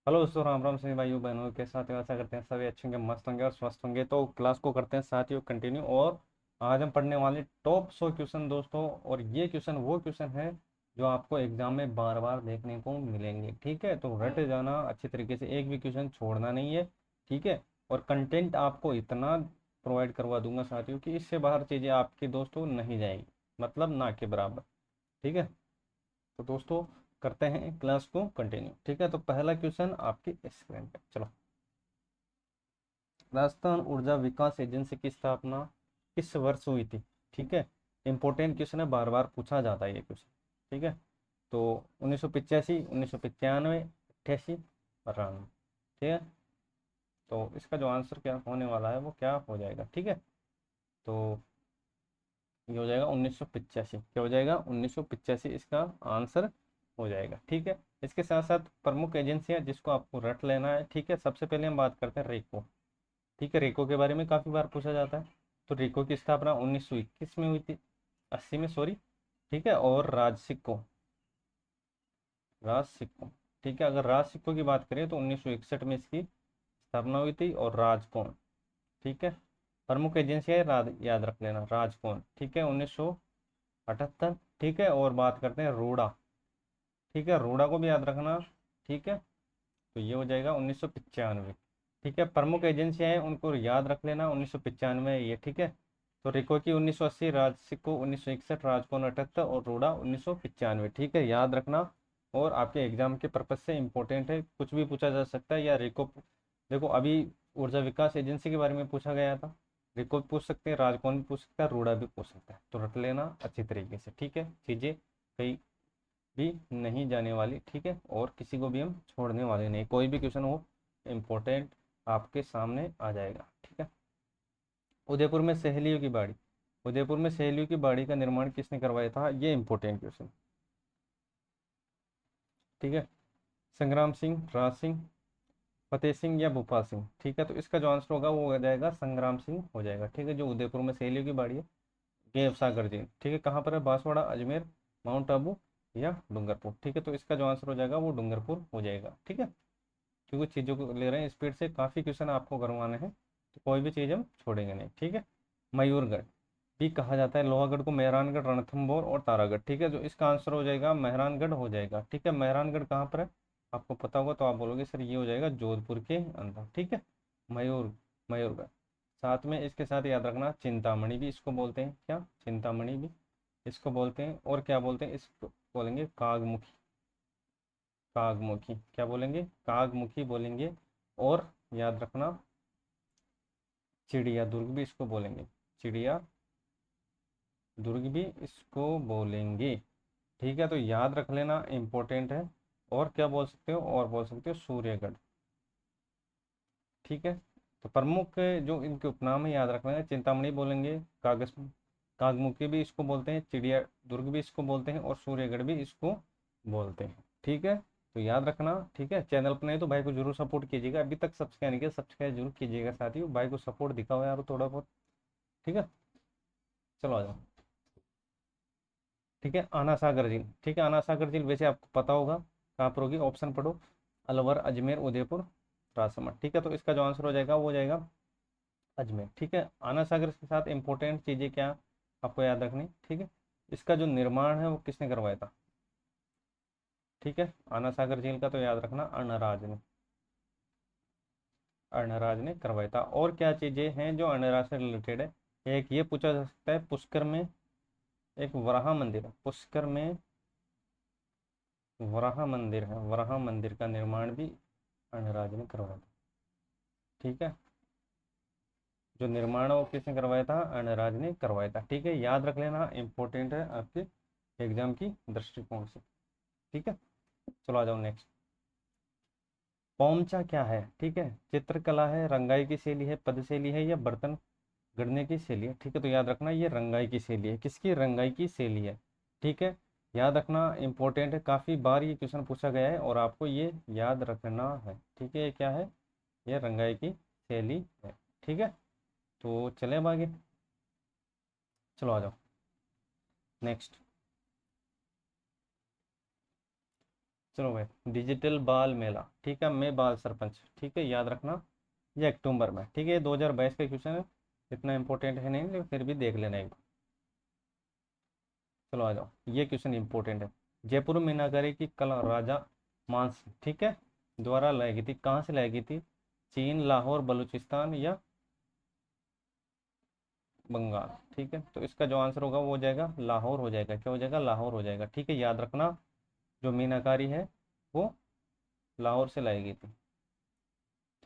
Hello दोस्तों, राम राम सभी भाइयों बहनों के साथ आशा करते हैं सभी अच्छे होंगे, मस्त होंगे और स्वस्थ होंगे। तो क्लास को करते हैं साथियों कंटिन्यू। और आज हम पढ़ने वाले टॉप 100 क्वेश्चन दोस्तों। और ये क्वेश्चन वो क्वेश्चन है जो आपको एग्जाम में बार बार देखने को मिलेंगे। ठीक है, तो रट जाना अच्छी तरीके से, एक भी क्वेश्चन छोड़ना नहीं है। ठीक है। और कंटेंट आपको इतना प्रोवाइड करवा दूंगा साथियों कि इससे बाहर चीज़ें आपकी दोस्तों नहीं जाएंगी, मतलब ना के बराबर। ठीक है। तो दोस्तों करते हैं क्लास को कंटिन्यू। ठीक है, तो पहला क्वेश्चन आपकी स्क्रीन पे, चलो। राजस्थान ऊर्जा विकास एजेंसी की स्थापना किस वर्ष हुई थी? ठीक है, इंपॉर्टेंट क्वेश्चन है, बार बार पूछा जाता है ये क्वेश्चन। ठीक है, तो 1985, 1995, 88, 92। ठीक है, तो इसका जो आंसर क्या होने वाला है वो क्या हो जाएगा? ठीक है, तो ये हो जाएगा 1985। क्या हो जाएगा? 1985 इसका आंसर हो जाएगा। ठीक है, इसके साथ साथ प्रमुख एजेंसियां जिसको आपको रट लेना है। ठीक है, सबसे पहले हम बात करते हैं रेको। ठीक है, रेको के बारे में काफ़ी बार पूछा जाता है। तो रेको की स्थापना 1921 में हुई थी, 80 में, सॉरी। ठीक है, और राज सिक्को, राज सिक्को। ठीक है, अगर राज सिक्को की बात करें तो 1961 में इसकी स्थापना हुई थी। और राजकोण, ठीक है, प्रमुख एजेंसी है, याद रख लेना, राजकोण। ठीक है, 1978। ठीक है, और बात करते हैं रूड़ा। ठीक है, रूड़ा को भी याद रखना। ठीक है, तो ये हो जाएगा 1995। ठीक है, प्रमुख एजेंसियां हैं उनको याद रख लेना, 1995 ये। ठीक है, तो रिको की 1980, राजसिको 1961, राजकोन 78 और रूड़ा 1995। ठीक है, याद रखना। और आपके एग्जाम के पर्पज से इंपॉर्टेंट है, कुछ भी पूछा जा सकता है। या रिको, देखो अभी ऊर्जा विकास एजेंसी के बारे में पूछा गया था, रिको भी पूछ सकते हैं, राजकोन भी पूछ सकता है, रूड़ा भी पूछ सकता है। तो रट लेना अच्छी तरीके से। ठीक है, चीज़ें कई भी नहीं जाने वाली। ठीक है, और किसी को भी हम छोड़ने वाले नहीं, कोई भी क्वेश्चन हो इम्पोर्टेंट आपके सामने आ जाएगा। ठीक है, उदयपुर में सहेलियों की बाड़ी, उदयपुर में सहेलियों की बाड़ी का निर्माण किसने करवाया था? ये इंपॉर्टेंट क्वेश्चन। ठीक है, संग्राम सिंह, राज सिंह, फतेह सिंह या भूपाल सिंह। ठीक है, तो इसका जो आंसर होगा वो हो जाएगा संग्राम सिंह हो जाएगा। ठीक है, जो उदयपुर में सहेलियों की बाड़ी है, ये सागर झील। ठीक है, कहाँ पर है? बांसवाड़ा, अजमेर, माउंट आबू या डूंगरपुर। ठीक है, तो इसका जो आंसर हो जाएगा वो डूंगरपुर हो जाएगा। ठीक है, क्योंकि चीज़ों को ले रहे हैं स्पीड से, काफ़ी क्वेश्चन आपको करवाने हैं, तो कोई भी चीज़ हम छोड़ेंगे नहीं। ठीक है, मयूरगढ़ भी कहा जाता है लोहागढ़ को, मेहरानगढ़, रणथंभौर और तारागढ़। ठीक है, जो इसका आंसर हो जाएगा मेहरानगढ़ हो जाएगा। ठीक है, मेहरानगढ़ कहाँ पर है आपको पता होगा तो आप बोलोगे सर ये हो जाएगा जोधपुर के अंदर। ठीक है, मयूर मयूरगढ़। साथ में इसके साथ याद रखना चिंतामणि भी इसको बोलते हैं, क्या? चिंतामणि भी इसको बोलते हैं। और क्या बोलते हैं इसको? बोलेंगे कागमुखी, कागमुखी क्या बोलेंगे? कागमुखी बोलेंगे। और याद रखना चिड़िया दुर्ग भी इसको बोलेंगे, चिड़िया दुर्ग भी इसको बोलेंगे। ठीक है, तो याद रख लेना, इंपॉर्टेंट है। और क्या बोल सकते हो? और बोल सकते हो सूर्यगढ़। ठीक है, तो प्रमुख जो इनके उपनाम है याद रखना है, चिंतामणि बोलेंगे, कागज कागमुखी भी इसको बोलते हैं, चिड़िया दुर्ग भी इसको बोलते हैं और सूर्यगढ़ भी इसको बोलते हैं। ठीक है, तो याद रखना। ठीक है, चैनल पर नहीं तो भाई को जरूर सपोर्ट कीजिएगा, अभी तक सब्सक्राइब नहीं किया सब्सक्राइब जरूर कीजिएगा साथियों, भाई को सपोर्ट दिखाओ यार थोड़ा बहुत। ठीक है, चलो आ जाओ। ठीक है, आना सागर झील। ठीक है, आना सागर झील वैसे आपको पता होगा, कहाँ पर होगी? ऑप्शन पढ़ो, अलवर, अजमेर, उदयपुर, राजसमंद। ठीक है, तो इसका जो आंसर हो जाएगा वो हो जाएगा अजमेर। ठीक है, आना सागर के साथ इंपॉर्टेंट चीज़ें क्या आपको याद रखनी? ठीक है, इसका जो निर्माण है वो किसने करवाया था? ठीक है, आना सागर झील का तो याद रखना अर्णराज ने, अर्णराज ने करवाया था। और क्या चीज़ें हैं जो अर्णराज से रिलेटेड है? एक ये पूछा जा सकता है, पुष्कर में एक वराह मंदिर है, पुष्कर में वराह मंदिर है, वराह मंदिर का निर्माण भी अर्णराज ने करवाया था। ठीक है, जो निर्माण है वो किसने करवाया था? अर्णराज ने करवाया था। ठीक है, याद रख लेना, इंपॉर्टेंट है आपके एग्जाम की दृष्टिकोण से। ठीक है, चलो आ जाओ नेक्स्ट। पौमचा क्या है? ठीक है, चित्रकला है, रंगाई की शैली है, पद शैली है या बर्तन गढ़ने की शैली है? ठीक है, तो याद रखना ये रंगाई की शैली है। किसकी? रंगाई की शैली है। ठीक है, याद रखना, इंपॉर्टेंट है, काफ़ी बार ये क्वेश्चन पूछा गया है और आपको ये याद रखना है। ठीक है, ये क्या है? ये रंगाई की शैली है। ठीक है, तो चले अब आगे, चलो आ जाओ नेक्स्ट। चलो भाई, डिजिटल बाल मेला, ठीक है, मैं बाल सरपंच, ठीक है, याद रखना, ये अक्टूबर में, ठीक है, ये 2022 का क्वेश्चन है, इतना इंपॉर्टेंट है नहीं, लेकिन फिर भी देख लेना एक बार। चलो आ जाओ, ये क्वेश्चन इंपॉर्टेंट है। जयपुर मीनाकारी की कला राजा मानस, ठीक है, द्वारा लाई गई थी, कहाँ से लाई गई थी? चीन, लाहौर, बलूचिस्तान या बंगाल, ठीक है, तो इसका जो आंसर होगा वो हो जाएगा लाहौर, हो जाएगा, क्या हो जाएगा? लाहौर हो जाएगा, ठीक है, याद रखना, जो मीनाकारी है वो लाहौर से लाई गई थी,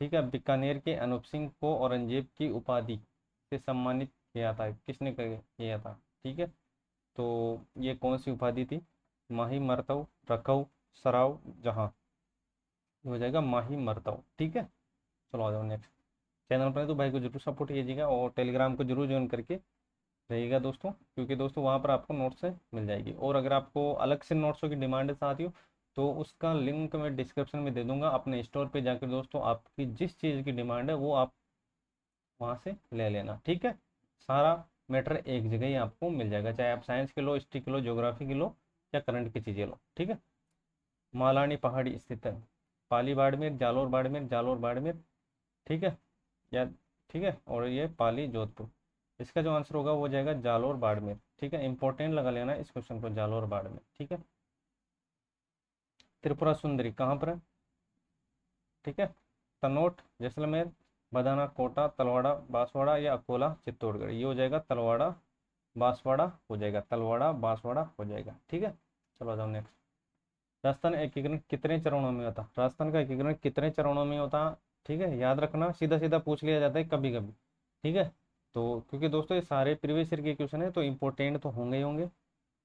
ठीक है। बीकानेर के अनूप सिंह को औरंगजेब की उपाधि से सम्मानित किया था, किसने किया था? ठीक है, तो ये कौन सी उपाधि थी? माही, मरतव, रखऊ, सराव, जहां, ये हो जाएगा माही मरतव, ठीक है। चलो आ जाओ नेक्स्ट। चैनल पर है तो भाई को जरूर सपोर्ट कीजिएगा और टेलीग्राम को जरूर ज्वाइन करके रहिएगा दोस्तों, क्योंकि दोस्तों वहाँ पर आपको नोट्स मिल जाएगी, और अगर आपको अलग से नोट्सों की डिमांड है साथियों, तो उसका लिंक मैं डिस्क्रिप्शन में दे दूंगा, अपने स्टोर पे जाकर दोस्तों आपकी जिस चीज़ की डिमांड है वो आप वहाँ से ले लेना, ठीक है। सारा मैटर एक जगह ही आपको मिल जाएगा, चाहे आप साइंस के लो, हिस्ट्री के लो, ज्योग्राफी के लो, या करंट की चीज़ें लो, ठीक है। मालानी पहाड़ी स्थित है, पाली बाड़मेर, जालोर बाड़मेर, जालोर बाड़मेर, ठीक है, या ठीक है, और ये पाली जोधपुर, इसका जो आंसर होगा वो हो जाएगा जालोर बाड़मेर, ठीक है, इंपॉर्टेंट लगा लेना इस क्वेश्चन को, जालोर बाड़मेर, ठीक है। त्रिपुरा सुंदरी कहाँ पर है? ठीक है, तनोट, जैसलमेर, बदाना, कोटा, तलवाड़ा, बांसवाड़ा या अकोला, चित्तौड़गढ़, ये हो जाएगा तलवाड़ा बांसवाड़ा, हो जाएगा तलवाड़ा बांसवाड़ा, हो जाएगा, ठीक है। चलो आ जाओ नेक्स्ट। राजस्थान एकीकरण कितने चरणों में होता? राजस्थान का एकीकरण कितने चरणों में होता? ठीक है, याद रखना, सीधा सीधा पूछ लिया जाता है कभी कभी, ठीक है, तो क्योंकि दोस्तों ये सारे प्रीवियस ईयर के क्वेश्चन है तो इंपॉर्टेंट तो होंगे ही होंगे,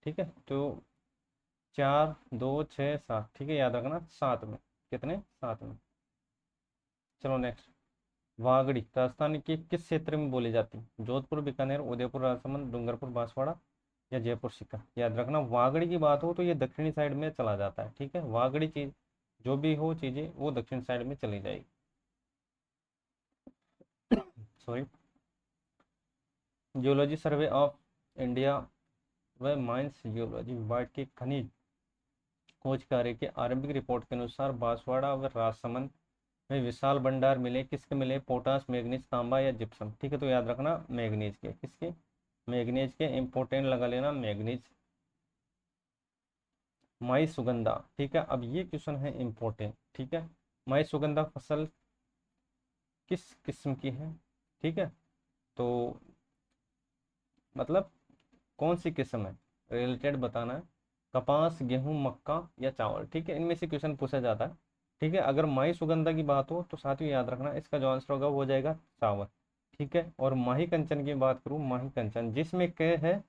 ठीक है, तो 4, 2, 6, 7, ठीक है, याद रखना 7 में, कितने? 7 में। चलो नेक्स्ट। वागड़ी राजस्थान के किस क्षेत्र में बोली जाती है? जोधपुर, बीकानेर, उदयपुर, राजसमंद, डूंगरपुर, बांसवाड़ा या जयपुर सीकर, याद रखना, वागड़ी की बात हो तो ये दक्षिणी साइड में चला जाता है, ठीक है, वागड़ी चीज जो भी हो चीजें वो दक्षिण साइड में चली जाएगी, sorry. Geology survey of India व माइंस जियोलॉजी विभाग के खनिज खोज कार्य के आरंभिक रिपोर्ट के अनुसार बांसवाड़ा व राजसमंद में विशाल भंडार मिले, किसके मिले? पोटास, मैग्नीज, तांबा या जिप्सम, ठीक है, तो याद रखना मैग्नीज के, किसके? मैग्नीज के, इंपोर्टेंट लगा लेना मैग्नीज। माई सुगंधा, ठीक है, अब ये क्वेश्चन है इंपॉर्टेंट, ठीक है, माई सुगंधा फसल किस किस्म की है? ठीक है, तो मतलब कौन सी किस्म है, रिलेटेड बताना है, कपास, गेहूं, मक्का या चावल, ठीक है, इनमें से क्वेश्चन पूछा जाता है, ठीक है। अगर माही सुगंधा की बात हो तो साथियों याद रखना इसका जो आंसर होगा वो हो जाएगा चावल, ठीक है। और माही कंचन की बात करूं, माही कंचन जिसमें क है,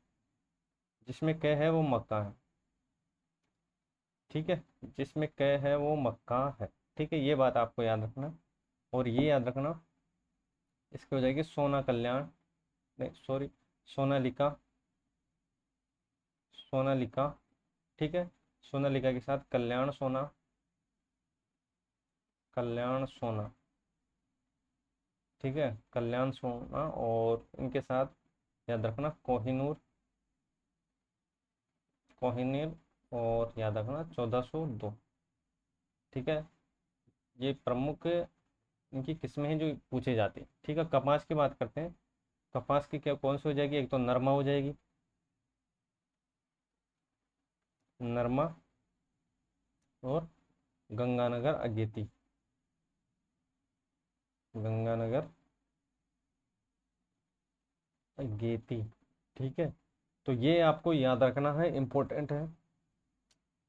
जिसमें क है वो मक्का है, ठीक है, जिसमें क है वो मक्का है, ठीक है, ये बात आपको याद रखना। और ये याद रखना, इसकी हो जाएगी सोना कल्याण, नहीं सॉरी, सोनालिका, सोनालिका, ठीक है, सोनालिका के साथ कल्याण सोना, कल्याण सोना, ठीक है, कल्याण सोना, और इनके साथ याद रखना कोहिनूर, कोहिनूर, और याद रखना 1402, ठीक है, ये प्रमुख इनकी किस्में हैं जो पूछी जाती है, ठीक है। कपास की बात करते हैं, कपास की क्या कौन सी हो जाएगी? एक तो नरमा हो जाएगी, नरमा, और गंगानगर अगेती, गंगानगर अगेती, ठीक है, तो ये आपको याद रखना है, इम्पोर्टेंट है,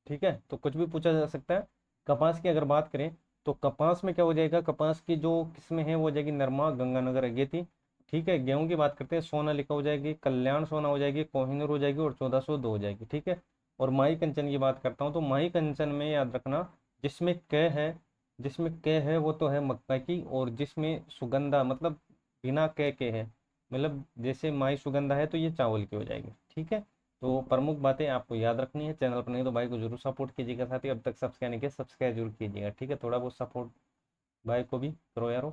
ठीक है, तो कुछ भी पूछा जा सकता है। कपास की अगर बात करें तो कपास में क्या हो जाएगा? कपास की जो किस्में हैं वो हो जाएगी नरमा, गंगानगर अगेती, ठीक है। गेहूं की बात करते हैं, सोनालिका हो जाएगी, कल्याण सोना हो जाएगी, कोहिनूर हो जाएगी, और 1402 हो जाएगी, ठीक है। और माही कंचन की बात करता हूँ तो माही कंचन में याद रखना, जिसमें क है, जिसमें क है वो तो है मक्का की, और जिसमें सुगंधा मतलब बिना क के है, मतलब जैसे माही सुगंधा है तो ये चावल की हो जाएगी, ठीक है। तो प्रमुख बातें आपको याद रखनी है, चैनल पर नहीं तो भाई को जरूर सपोर्ट कीजिएगा, साथ ही अब तक सब्सक्राइब नहीं किया सब्सक्राइब जरूर कीजिएगा, ठीक है, थोड़ा बहुत सपोर्ट भाई को भी करो यारो,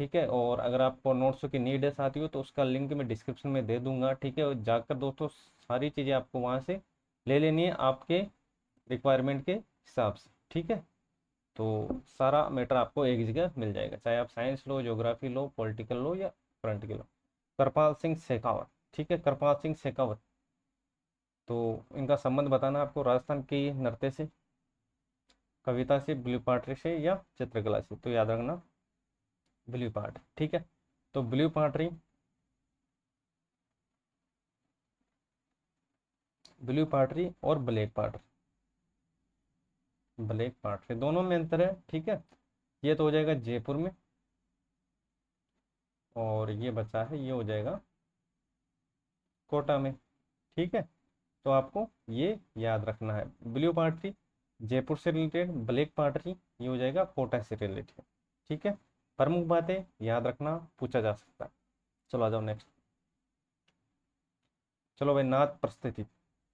ठीक है। और अगर आपको नोट्स की नीड है साथियों तो उसका लिंक मैं डिस्क्रिप्शन में दे दूंगा, ठीक है, और जाकर दोस्तों सारी चीज़ें आपको वहाँ से ले लेनी है आपके रिक्वायरमेंट के हिसाब से, ठीक है। तो सारा मैटर आपको एक जगह मिल जाएगा, चाहे आप साइंस लो, ज्योग्राफी लो, पॉलिटिकल लो या करंट के लो। कृपाल सिंह शेखावत, ठीक है, कृपाल सिंह शेखावत। तो इनका संबंध बताना आपको राजस्थान की नृत्य से, कविता से, ब्लू पार्ट्री से या चित्रकला से। तो याद रखना ब्लू पार्ट, ठीक है। तो ब्लू पार्ट्री, ब्लू पार्ट्री और ब्लैक पार्ट्री, ब्लैक पार्ट्री दोनों में अंतर है, ठीक है। ये तो हो जाएगा जयपुर में, और ये बचा है, ये हो जाएगा कोटा में, ठीक है। तो आपको ये याद रखना है, ब्लू पार्ट्री जयपुर से रिलेटेड, ब्लैक पार्ट्री ये हो जाएगा कोटा से रिलेटेड, ठीक है। प्रमुख बातें याद रखना, पूछा जा सकता है। चलो आ जाओ नेक्स्ट। चलो भाई, नाथ प्रस्तुति,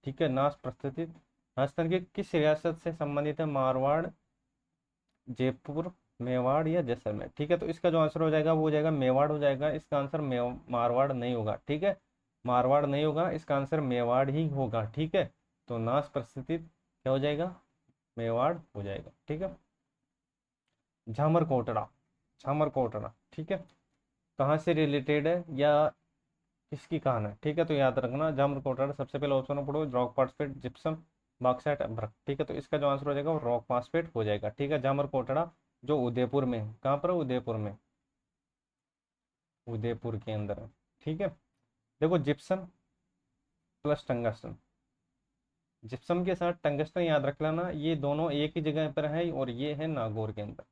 ठीक है, नाथ प्रस्तुति राजस्थान के किस रियासत से संबंधित है? मारवाड़, जयपुर, मेवाड़ या जैसलमेर, ठीक है। तो इसका जो आंसर हो जाएगा वो हो जाएगा मेवाड़ हो जाएगा। इसका आंसर मारवाड़ नहीं होगा, ठीक है, मारवाड़ नहीं होगा, इसका आंसर मेवाड़ ही होगा, ठीक है। तो नाथ प्रस्तुति क्या हो जाएगा? मेवाड़ हो जाएगा, ठीक है। झामर कोटड़ा, झामर कोटड़ा, ठीक है, कहाँ से रिलेटेड है या किसकी कहानी है? ठीक है, तो याद रखना जामर कोटड़ा, सबसे पहले ऑप्शन में पढ़ो, रॉक फास्फेट, जिप्सम, बॉक्साइट, अभ्रक, ठीक है। तो इसका जो आंसर हो जाएगा वो रॉक फास्फेट हो जाएगा, ठीक है। जामर कोटड़ा जो उदयपुर में है, कहाँ पर है? उदयपुर में, उदयपुर के अंदर है, ठीक है। देखो जिप्सम प्लस टंगस्टन, जिप्सम के साथ टंगस्टन याद रख लेना, ये दोनों एक ही जगह पर है और ये है नागौर के अंदर,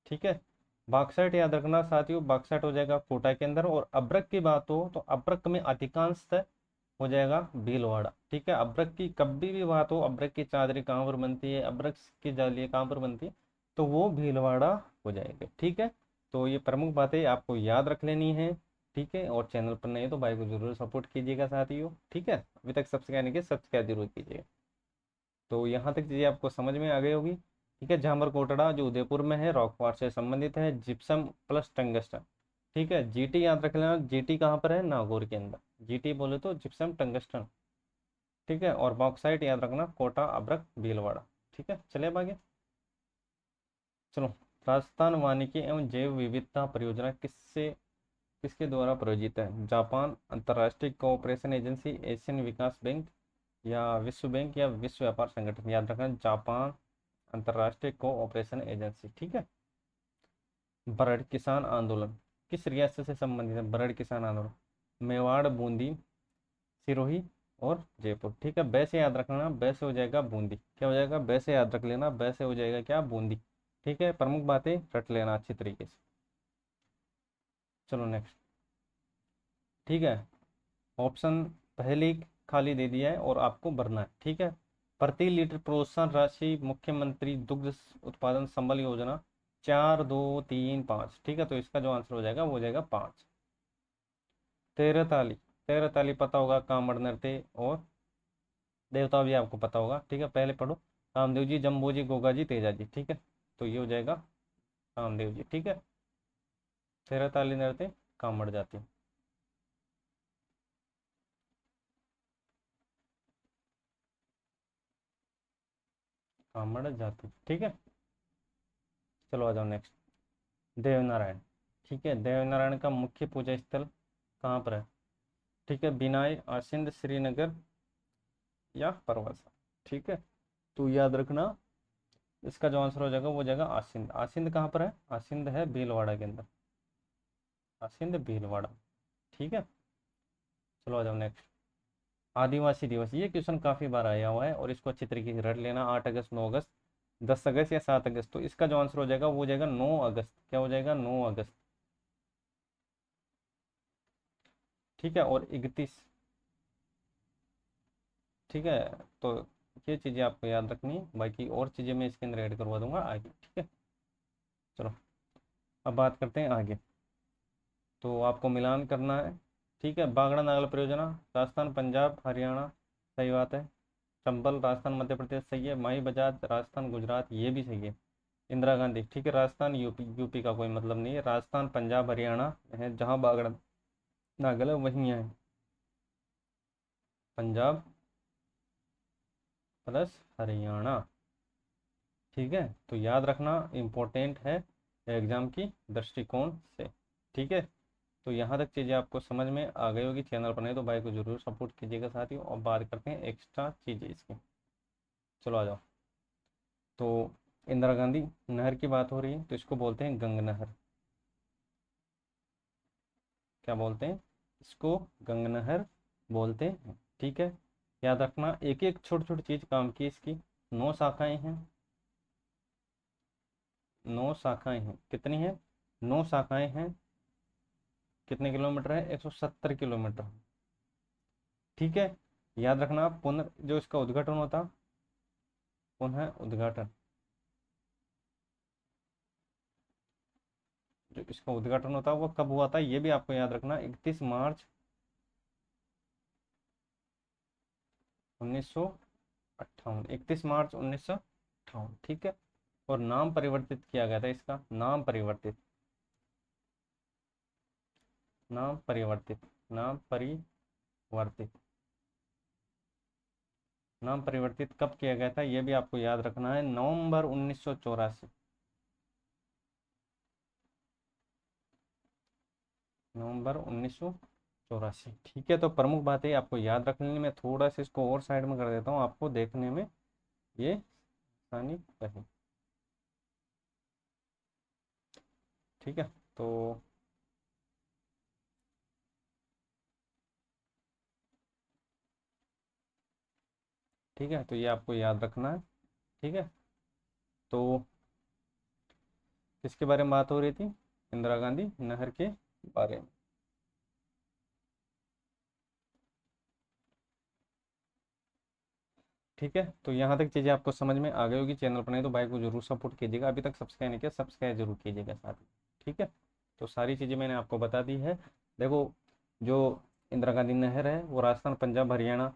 ठीक है। बॉक्साइट याद रखना साथियों, बॉक्साइट हो जाएगा कोटा के अंदर। और अब्रक की बात हो तो अब्रक में अधिकांशतः हो जाएगा भीलवाड़ा, ठीक है। अब्रक की कभी भी बात हो, अब्रक की चादरी कहाँ पर बनती है, अब्रक की जालियाँ कहाँ पर बनती है, तो वो भीलवाड़ा हो जाएगा, ठीक है। तो ये प्रमुख बातें आपको याद रख लेनी है, ठीक है। और चैनल पर नहीं तो भाई को जरूर सपोर्ट कीजिएगा साथियों, ठीक है। अभी तक सब्सक्राइब नहीं किया, सब्सक्राइब जरूर कीजिएगा। तो यहाँ तक चीज़ें आपको समझ में आ गई होगी, ठीक है। झामर कोटड़ा जो उदयपुर में है, रॉकफॉर्ट से संबंधित है, जिप्सम प्लस टंगस्टन, ठीक है। जीटी याद रख लेना, जीटी कहाँ पर है? नागौर के अंदर, जीटी बोले तो जिप्सम टंगस्टन, ठीक है। और बॉक्साइट याद रखना कोटा, अब्रक, भीलवाड़ा, ठीक है। चलिए अब आगे। चलो, राजस्थान वानिकी एवं जैव विविधता परियोजना किसके द्वारा प्रायोजित है? जापान अंतर्राष्ट्रीय कोऑपरेशन एजेंसी, एशियन विकास बैंक या विश्व बैंक या विश्व व्यापार संगठन। याद रखना जापान अंतर्राष्ट्रीय कोऑपरेशन एजेंसी, ठीक है। बरड़ किसान आंदोलन किस रियासत से संबंधित है? बरड़ किसान आंदोलन मेवाड़, बूंदी, सिरोही और जयपुर, ठीक है। बै से याद रखना, बै से हो जाएगा बूंदी, क्या हो जाएगा? बै से याद रख लेना, बै से हो जाएगा क्या? बूंदी, ठीक है। प्रमुख बातें रट लेना अच्छी तरीके से। चलो नेक्स्ट, ठीक है। ऑप्शन पहले ही खाली दे दिया है और आपको भरना है, ठीक है। प्रति लीटर प्रोत्साहन राशि मुख्यमंत्री दुग्ध उत्पादन संबल योजना 4, 2, 3, 5, ठीक है। तो इसका जो आंसर हो जाएगा वो हो जाएगा 5। तेरह ताली, तेरह ताली पता होगा, कामड़ नृत्य और देवता भी आपको पता होगा, ठीक है। पहले पढ़ो, कामदेव जी, जम्बो जी, गोगा जी, तेजा जी, ठीक है। तो ये हो जाएगा कामदेव जी, ठीक है। तेरह ताली नृत्य कामड़ जाति, कामड़ जाति, ठीक है। चलो आ जाओ नेक्स्ट। देवनारायण, ठीक है, देवनारायण का मुख्य पूजा स्थल कहाँ पर है? ठीक है, बिनाई, आसिंद, श्रीनगर या परवासा, ठीक है। तो याद रखना, इसका जो आंसर हो जाएगा वो हो जाएगा आसिंद। आसिंद कहाँ पर है? आसिंद है भीलवाड़ा के अंदर, आसिंद भीलवाड़ा, ठीक है। चलो आ जाओ नेक्स्ट। आदिवासी दिवस, ये क्वेश्चन काफी बार आया हुआ है और इसको अच्छी तरीके से रट लेना। 8 अगस्त, 9 अगस्त, 10 अगस्त या 7 अगस्त। तो इसका जो आंसर हो जाएगा वो हो जाएगा 9 अगस्त, क्या हो जाएगा? 9 अगस्त, ठीक है। और 31, ठीक है। तो ये चीज़ें आपको याद रखनी है, बाकी और चीज़ें मैं इसके अंदर ऐड करवा दूंगा आगे, ठीक है। चलो अब बात करते हैं आगे। तो आपको मिलान करना है, ठीक है। बागड़ा नागल परियोजना राजस्थान, पंजाब, हरियाणा, सही बात है। चंबल राजस्थान, मध्य प्रदेश, सही है। माई बजाज राजस्थान, गुजरात, ये भी सही है। इंदिरा गांधी, ठीक है, राजस्थान, यूपी, यूपी का कोई मतलब नहीं है। राजस्थान, पंजाब, हरियाणा है, जहाँ बागड़ा नागल है वहीं है। पंजाब प्लस हरियाणा, ठीक है, तो याद रखना इम्पोर्टेंट है एग्जाम की दृष्टिकोण से। ठीक है, तो यहाँ तक चीज़ें आपको समझ में आ गई होगी। चैनल पर नहीं तो भाई को जरूर सपोर्ट कीजिएगा साथियों। और बात करते हैं एक्स्ट्रा चीज़ें इसकी। चलो आ जाओ। तो इंदिरा गांधी नहर की बात हो रही है, तो इसको बोलते हैं गंग नहर। क्या बोलते हैं इसको? गंग नहर बोलते हैं। ठीक है, याद रखना एक एक छोटी छोटी चीज काम की इसकी। 9 शाखाएं हैं, 9 शाखाएं हैं। कितनी है? 9 शाखाएं हैं। कितने किलोमीटर है? 170 किलोमीटर। ठीक है, याद रखना पुनः जो इसका उद्घाटन होता, पुनः उद्घाटन, जो इसका उद्घाटन होता वो कब हुआ था ये भी आपको याद रखना। 31 मार्च 1958, 31 मार्च 1958। ठीक है, और नाम परिवर्तित किया गया था इसका। नाम परिवर्तित, नाम परिवर्तित, नाम परिवर्तित, नाम परिवर्तित कब किया गया था ये भी आपको याद रखना है। नवंबर 1984, नवंबर 1984। ठीक है, तो प्रमुख बात है आपको याद रखने में। थोड़ा सा इसको और साइड में कर देता हूँ, आपको देखने में ये आसानी रहे। ठीक है, तो ठीक है, तो ये आपको याद रखना है। ठीक है, तो किसके बारे में बात हो रही थी? इंदिरा गांधी नहर के बारे में। ठीक है, तो यहाँ तक चीज़ें आपको समझ में आ गई होगी। चैनल पर नहीं तो भाई को जरूर सपोर्ट कीजिएगा। अभी तक सब्सक्राइब नहीं किया, सब्सक्राइब जरूर कीजिएगा साथ में। ठीक है, तो सारी चीज़ें मैंने आपको बता दी है। देखो, जो इंदिरा गांधी नहर है वो राजस्थान पंजाब हरियाणा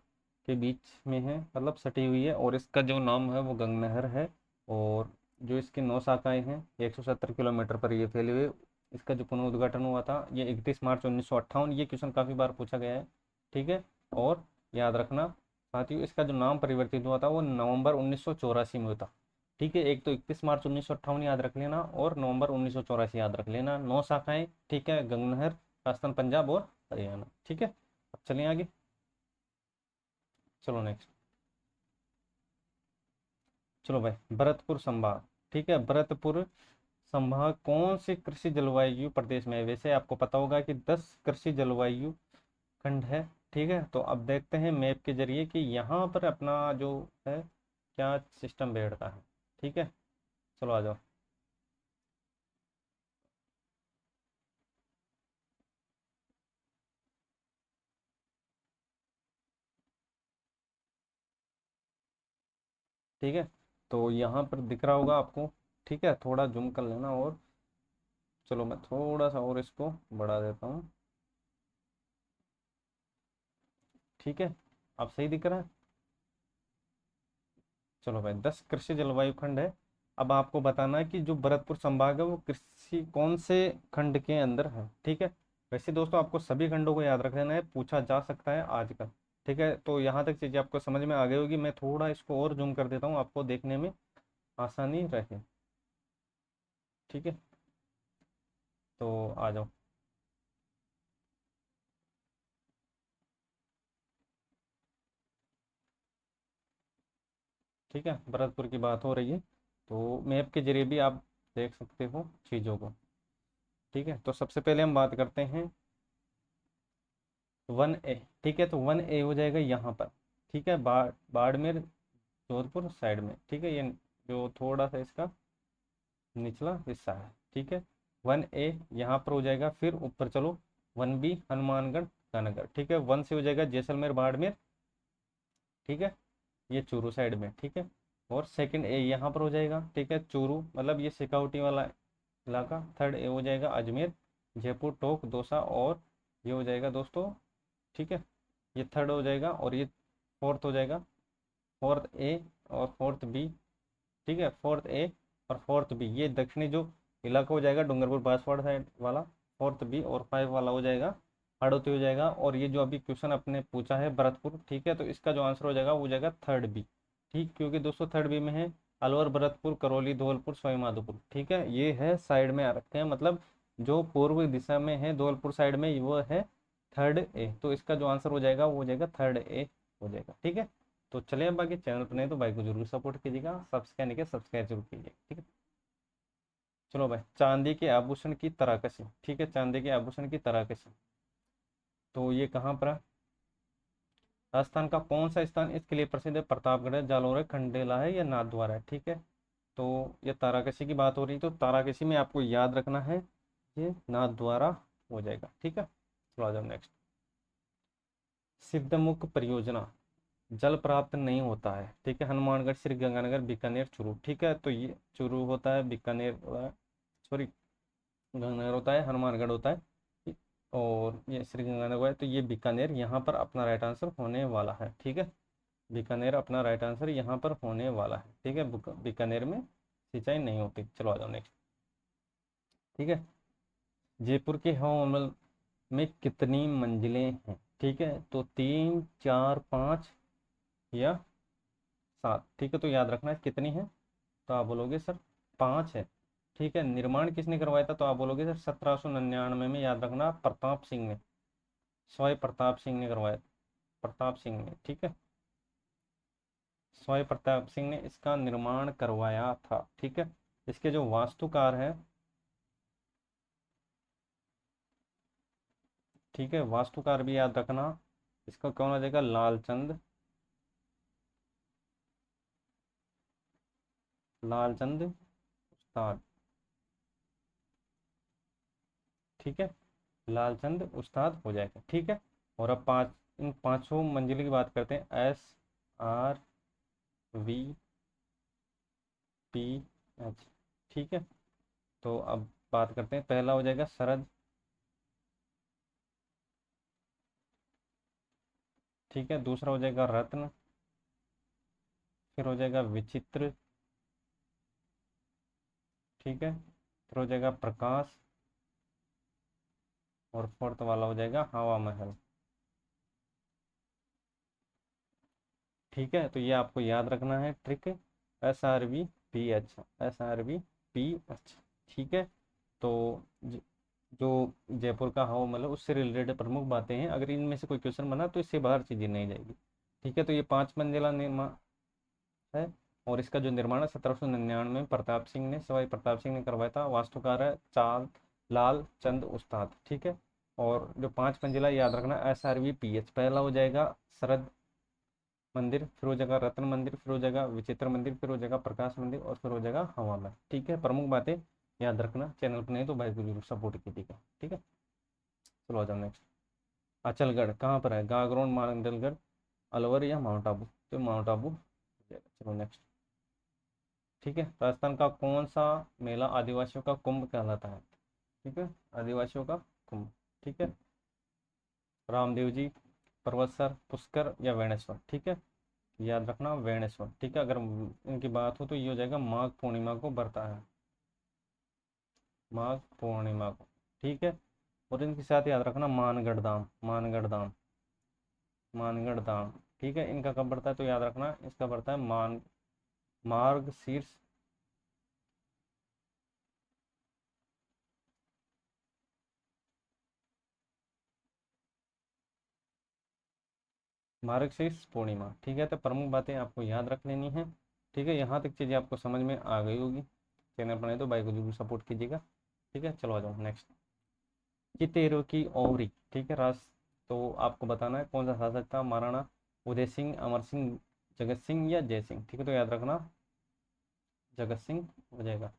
के बीच में है, मतलब सटी हुई है। और इसका जो नाम है वो गंग नहर है। और जो इसकी 9 शाखाएं हैं, 170 किलोमीटर पर ये फैले हुए। इसका जो पुनर्उद्घाटन हुआ था ये 31 मार्च 1958। ये क्वेश्चन काफ़ी बार पूछा गया है। ठीक है, और याद रखना साथियों, इसका जो नाम परिवर्तित हुआ था वो नवंबर 1984 में हुआ था। ठीक है, एक तो 31 मार्च 1958 याद रख लेना, और नवंबर 1984 याद रख लेना। 9 शाखाएं। ठीक है, गंग नहर, राजस्थान पंजाब और हरियाणा। ठीक है, अब चलिए आगे। चलो नेक्स्ट। चलो भाई, भरतपुर संभाग। ठीक है, भरतपुर संभाग कौन से कृषि जलवायु प्रदेश में है? वैसे आपको पता होगा कि 10 कृषि जलवायु खंड है। ठीक है, तो अब देखते हैं मैप के जरिए कि यहाँ पर अपना जो है क्या सिस्टम बैठता है। ठीक है, चलो आ जाओ। ठीक है, तो यहाँ पर दिख रहा होगा आपको। ठीक है, थोड़ा जूम कर लेना। और चलो मैं थोड़ा सा और इसको बढ़ा देता हूँ। ठीक है, अब सही दिख रहा है। चलो भाई, 10 कृषि जलवायु खंड है। अब आपको बताना है कि जो भरतपुर संभाग है वो कृषि कौन से खंड के अंदर है। ठीक है, वैसे दोस्तों आपको सभी खंडों को याद रख लेना है, पूछा जा सकता है आजकल। ठीक है, तो यहाँ तक चीज़ें आपको समझ में आ गई होगी। मैं थोड़ा इसको और जूम कर देता हूँ, आपको देखने में आसानी रहे। ठीक है, तो आ जाओ। ठीक है, भरतपुर की बात हो रही है, तो मैप के जरिए भी आप देख सकते हो चीज़ों को। ठीक है, तो सबसे पहले हम बात करते हैं 1A। ठीक है, तो 1A हो जाएगा यहाँ पर। ठीक है, बाड़मेर जोधपुर साइड में। ठीक है, ये जो थोड़ा सा इसका निचला हिस्सा है। ठीक है, 1A यहाँ पर हो जाएगा। फिर ऊपर चलो, 1B हनुमानगढ़ गानगर। ठीक है, 1 से हो जाएगा जैसलमेर बाड़मेर। ठीक है, ये चूरू साइड में। ठीक है, और सेकंड ए यहाँ पर हो जाएगा। ठीक है, चूरू मतलब ये सिकाउटी वाला इलाका। थर्ड ए हो जाएगा अजमेर, जयपुर, टोंक, दौसा, और ये हो जाएगा दोस्तों। ठीक है, ये थर्ड हो जाएगा, और ये फोर्थ हो जाएगा। फोर्थ ए और फोर्थ बी। ठीक है, फोर्थ ए और फोर्थ बी, ये दक्षिणी जो इलाका हो जाएगा डूंगरपुर बांसवाड़ा साइड वाला। फोर्थ बी और 5 वाला हो जाएगा हाड़ौती हो जाएगा। और ये जो अभी क्वेश्चन अपने पूछा है भरतपुर, ठीक है, तो इसका जो आंसर हो जाएगा वो हो जाएगा थर्ड बी। ठीक, क्योंकि दोस्तों थर्ड बी में है अलवर, भरतपुर, करौली, धौलपुर, सवाईमाधोपुर। ठीक है, ये है साइड में आ रखे हैं, मतलब जो पूर्व दिशा में है धौलपुर साइड में, वो है थर्ड ए। तो इसका जो आंसर हो जाएगा वो हो जाएगा थर्ड ए हो जाएगा। ठीक है, तो चलिए अब बाकी चैनल पर नहीं तो भाई को जरूर सपोर्ट कीजिएगा, सब्सक्राइब नहीं किया सब्सक्राइब जरूर कीजिए। ठीक है, चलो भाई, चांदी के आभूषण की तराकशी। ठीक है, चांदी के आभूषण की तराकशी, तो ये कहाँ पर है? राजस्थान का कौन सा स्थान इसके लिए प्रसिद्ध है? प्रतापगढ़ है, जालौर है, खंडेला है, या नाथद्वारा है। ठीक है, तो ये ताराकशी की बात हो रही है, तो ताराकशी में आपको याद रखना है ये नाथद्वारा हो जाएगा। ठीक है, चलो आ जाओ नेक्स्ट। सिद्धमुख परियोजना, जल प्राप्त नहीं होता है। ठीक है, हनुमानगढ़, श्री गंगानगर, बीकानेर, चूरू। ठीक है, तो ये चूरू होता है, बीकानेर, सॉरी गंगानगर होता है, हनुमानगढ़ होता है, और ये श्री गंगानगर है, तो ये बीकानेर यहाँ पर अपना राइट आंसर होने वाला है। ठीक है, बीकानेर अपना राइट आंसर यहाँ पर होने वाला है। ठीक है, बीकानेर में सिंचाई नहीं होती। चलो आ जाओ नेक्स्ट। ठीक है, जयपुर के हवा महल में कितनी मंजिलें हैं? ठीक है, तो 3, 4, 5 या 7। ठीक है, तो याद रखना है कितनी है, तो आप बोलोगे सर 5 है। ठीक है, निर्माण किसने करवाया था, तो आप बोलोगे सर 1799 में। याद रखना प्रताप सिंह ने, सवाई प्रताप सिंह ने करवाया, प्रताप सिंह ने। ठीक है, सवाई प्रताप सिंह ने इसका निर्माण करवाया था। ठीक है, इसके जो वास्तुकार हैं, ठीक है, वास्तुकार भी याद रखना, इसका कौन हो जाएगा? लालचंद, लालचंद उस्ताद। ठीक है, लालचंद उस्ताद हो जाएगा। ठीक है, और अब इन पांचों मंजिल की बात करते हैं। SRVPH। ठीक है, तो अब बात करते हैं, पहला हो जाएगा सरद। ठीक है, दूसरा हो जाएगा रत्न, फिर हो जाएगा विचित्र। ठीक है, फिर हो जाएगा प्रकाश, और फोर्थ वाला हो जाएगा हवा महल। ठीक है, तो ये आपको याद रखना है ट्रिक, SRVPH, SRVPH। ठीक है, तो जो जयपुर का हवा महल उससे रिलेटेड प्रमुख बातें हैं, अगर इनमें से कोई क्वेश्चन बना तो इससे बाहर चीजें नहीं जाएगी। ठीक है, तो ये 5 मंजिला निर्माण है, और इसका जो निर्माण है 1799 में प्रताप सिंह ने, सवाई प्रताप सिंह ने करवाया था। वास्तुकार है चाल लाल चंद उस्ताद। ठीक है, और जो 5 मंजिला याद रखना SRVPH, पहला हो जाएगा शरद मंदिर, फिर हो जाएगा रत्न मंदिर, फिर हो जाएगा विचित्र मंदिर, फिर हो जाएगा प्रकाश मंदिर, और फिर हो जाएगा हवा महल। ठीक है, प्रमुख बातें याद रखना, चैनल पर नहीं तो भाई को जरूर सपोर्ट कीजिएगा। ठीक है, चलो आ जाओ नेक्स्ट। अचलगढ़ कहाँ पर है? गागरोन, मानगढ़, अलवर, या माउंट आबू? तो माउंट आबू। चलो नेक्स्ट। ठीक है, राजस्थान का कौन सा मेला आदिवासियों का कुंभ कहलाता है? ठीक है, आदिवासियों का कुंभ। ठीक है, रामदेव जी, पर्वतसर, पुष्कर, या वेणेश्वर। ठीक है, याद रखना वेणेश्वर। ठीक है, अगर इनकी बात हो तो ये हो जाएगा माघ पूर्णिमा को बरता है, माघ पूर्णिमा को। ठीक है, और इनके साथ याद रखना मानगढ़ धाम, मानगढ़ धाम, मानगढ़ धाम। ठीक है, इनका कब बढ़ता है, तो याद रखना इसका बढ़ता है मार्ग शीर्ष, मार्ग शीर्ष पूर्णिमा। ठीक है, तो प्रमुख बातें आपको याद रख लेनी है। ठीक है, यहाँ तक चीज़ें आपको समझ में आ गई होगी, चैनल पर नहीं तो भाई को जरूर सपोर्ट कीजिएगा। ठीक है, चलो आ जाओ नेक्स्ट। चितेरो की ओवरी। ठीक है, तो आपको बताना है कौन सा शासक था, महाराणा उदय सिंह, अमर सिंह, जगत सिंह, या जय सिंह। ठीक है, तो याद रखना जगत सिंह हो जाएगा।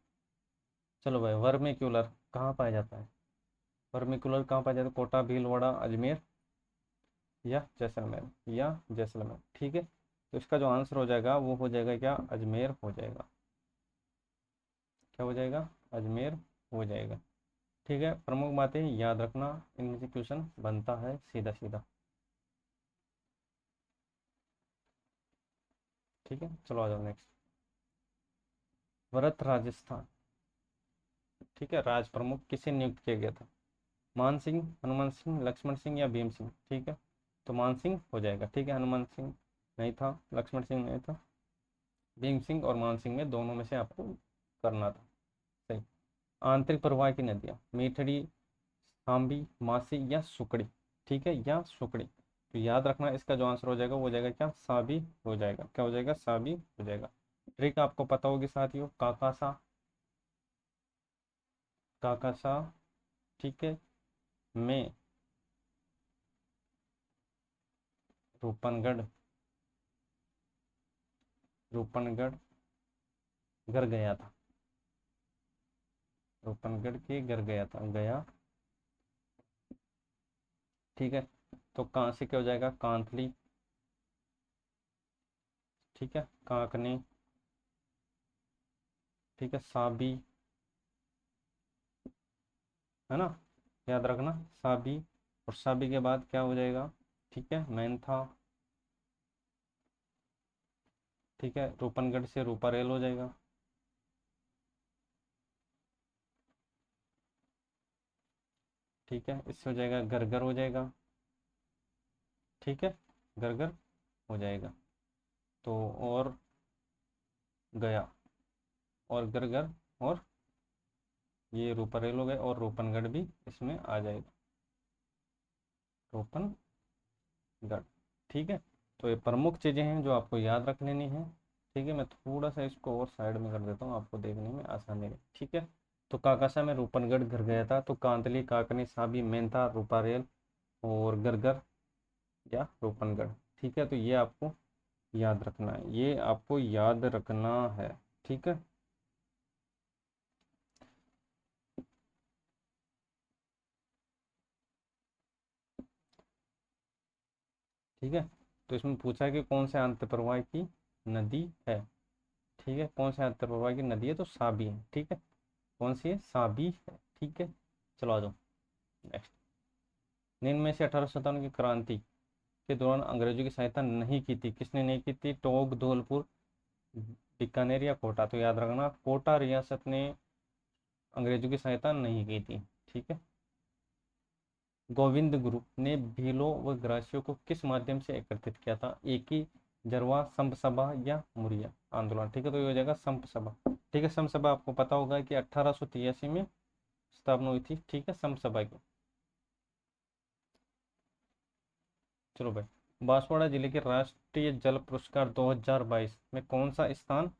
चलो भाई, वर्मिक्यूलर कहाँ पाया जाता है? वर्मिक्यूलर कहाँ पाया जाता है? कोटा, भीलवाड़ा, अजमेर, या जैसलमेर, या जैसलमेर। ठीक है, तो इसका जो आंसर हो जाएगा वो हो जाएगा क्या? अजमेर हो जाएगा। क्या हो जाएगा? अजमेर हो जाएगा। ठीक है, प्रमुख बातें याद रखना, इनमें से क्वेश्चन बनता है सीधा सीधा। ठीक है, चलो आ जाओ नेक्स्ट। भरत राजस्थान, ठीक है, राज प्रमुख किसे नियुक्त किया गया था? मान सिंह, हनुमान सिंह, लक्ष्मण सिंह, या भीम सिंह। ठीक है, तो मान सिंह हो जाएगा। ठीक है, हनुमान सिंह नहीं था, लक्ष्मण सिंह नहीं था, भीम सिंह और मान सिंह में दोनों में से आपको करना था। सही। आंतरिक प्रवाह की नदियाँ, मीठड़ी, तांबी, मासी या सुकड़ी। ठीक है, या सुकड़ी। तो याद रखना इसका जो आंसर हो जाएगा वो हो जाएगा क्या, साबी हो जाएगा। क्या हो जाएगा, साबी हो जाएगा। ट्रिक आपको पता होगी साथियों, काकासा, काकासा, ठीक है, में रूपनगढ़, रूपनगढ़ घर गया था, रूपनगढ़ के घर गया था, गया। ठीक है, तो कहाँ से क्या हो जाएगा, कांतली, ठीक है, कांकनी, ठीक है, साबी, है ना, याद रखना साबी। और साबी के बाद क्या हो जाएगा, ठीक है, मैनथा, ठीक है, रूपनगढ़ से रूपारेल हो जाएगा। ठीक है, इससे हो जाएगा गरगर हो जाएगा। ठीक है, गरगर हो जाएगा। तो और गया और गरगर और ये रूपारेल हो गए, और रूपनगढ़ भी इसमें आ जाएगा, रूपनगढ़। ठीक है, तो ये प्रमुख चीज़ें हैं जो आपको याद रख लेनी है। ठीक है, मैं थोड़ा सा इसको और साइड में कर देता हूँ, आपको देखने में आसानी रहे। ठीक है, तो काकासा में रूपनगढ़ घर गया था, तो कांतली, काकनी, साबी, मेंथा, रूपारेल और गरगर या रूपनगढ़। ठीक है, तो ये आपको याद रखना है, ये आपको याद रखना है। ठीक है, ठीक है, तो इसमें पूछा है कि कौन से अंतःप्रवाह की नदी है। ठीक है, कौन से अंतःप्रवाह की नदी है, तो साबी है। ठीक है, कौन सी है, साबी है। ठीक है, चलो आ जाओ नेक्स्ट। निम्न में से 1857 की क्रांति के दौरान अंग्रेजों की सहायता नहीं की थी, किसने नहीं की थी, टोंक, धौलपुर, बीकानेर या कोटा। तो याद रखना कोटा रियासत ने अंग्रेजों की सहायता नहीं की थी। ठीक है, गोविंद गुरु ने भीलों व ग्रासियों को किस माध्यम से एकत्रित किया था, एक ही जरवा, संप सभा या मुरिया आंदोलन। ठीक है, तो ये हो जाएगा संप सभा। ठीक है, संप सभा आपको पता होगा कि 1883 में स्थापना हुई थी। ठीक है, संप सभा की। चलो भाई, बांसवाड़ा जिले के राष्ट्रीय जल पुरस्कार 2022 में कौन सा स्थान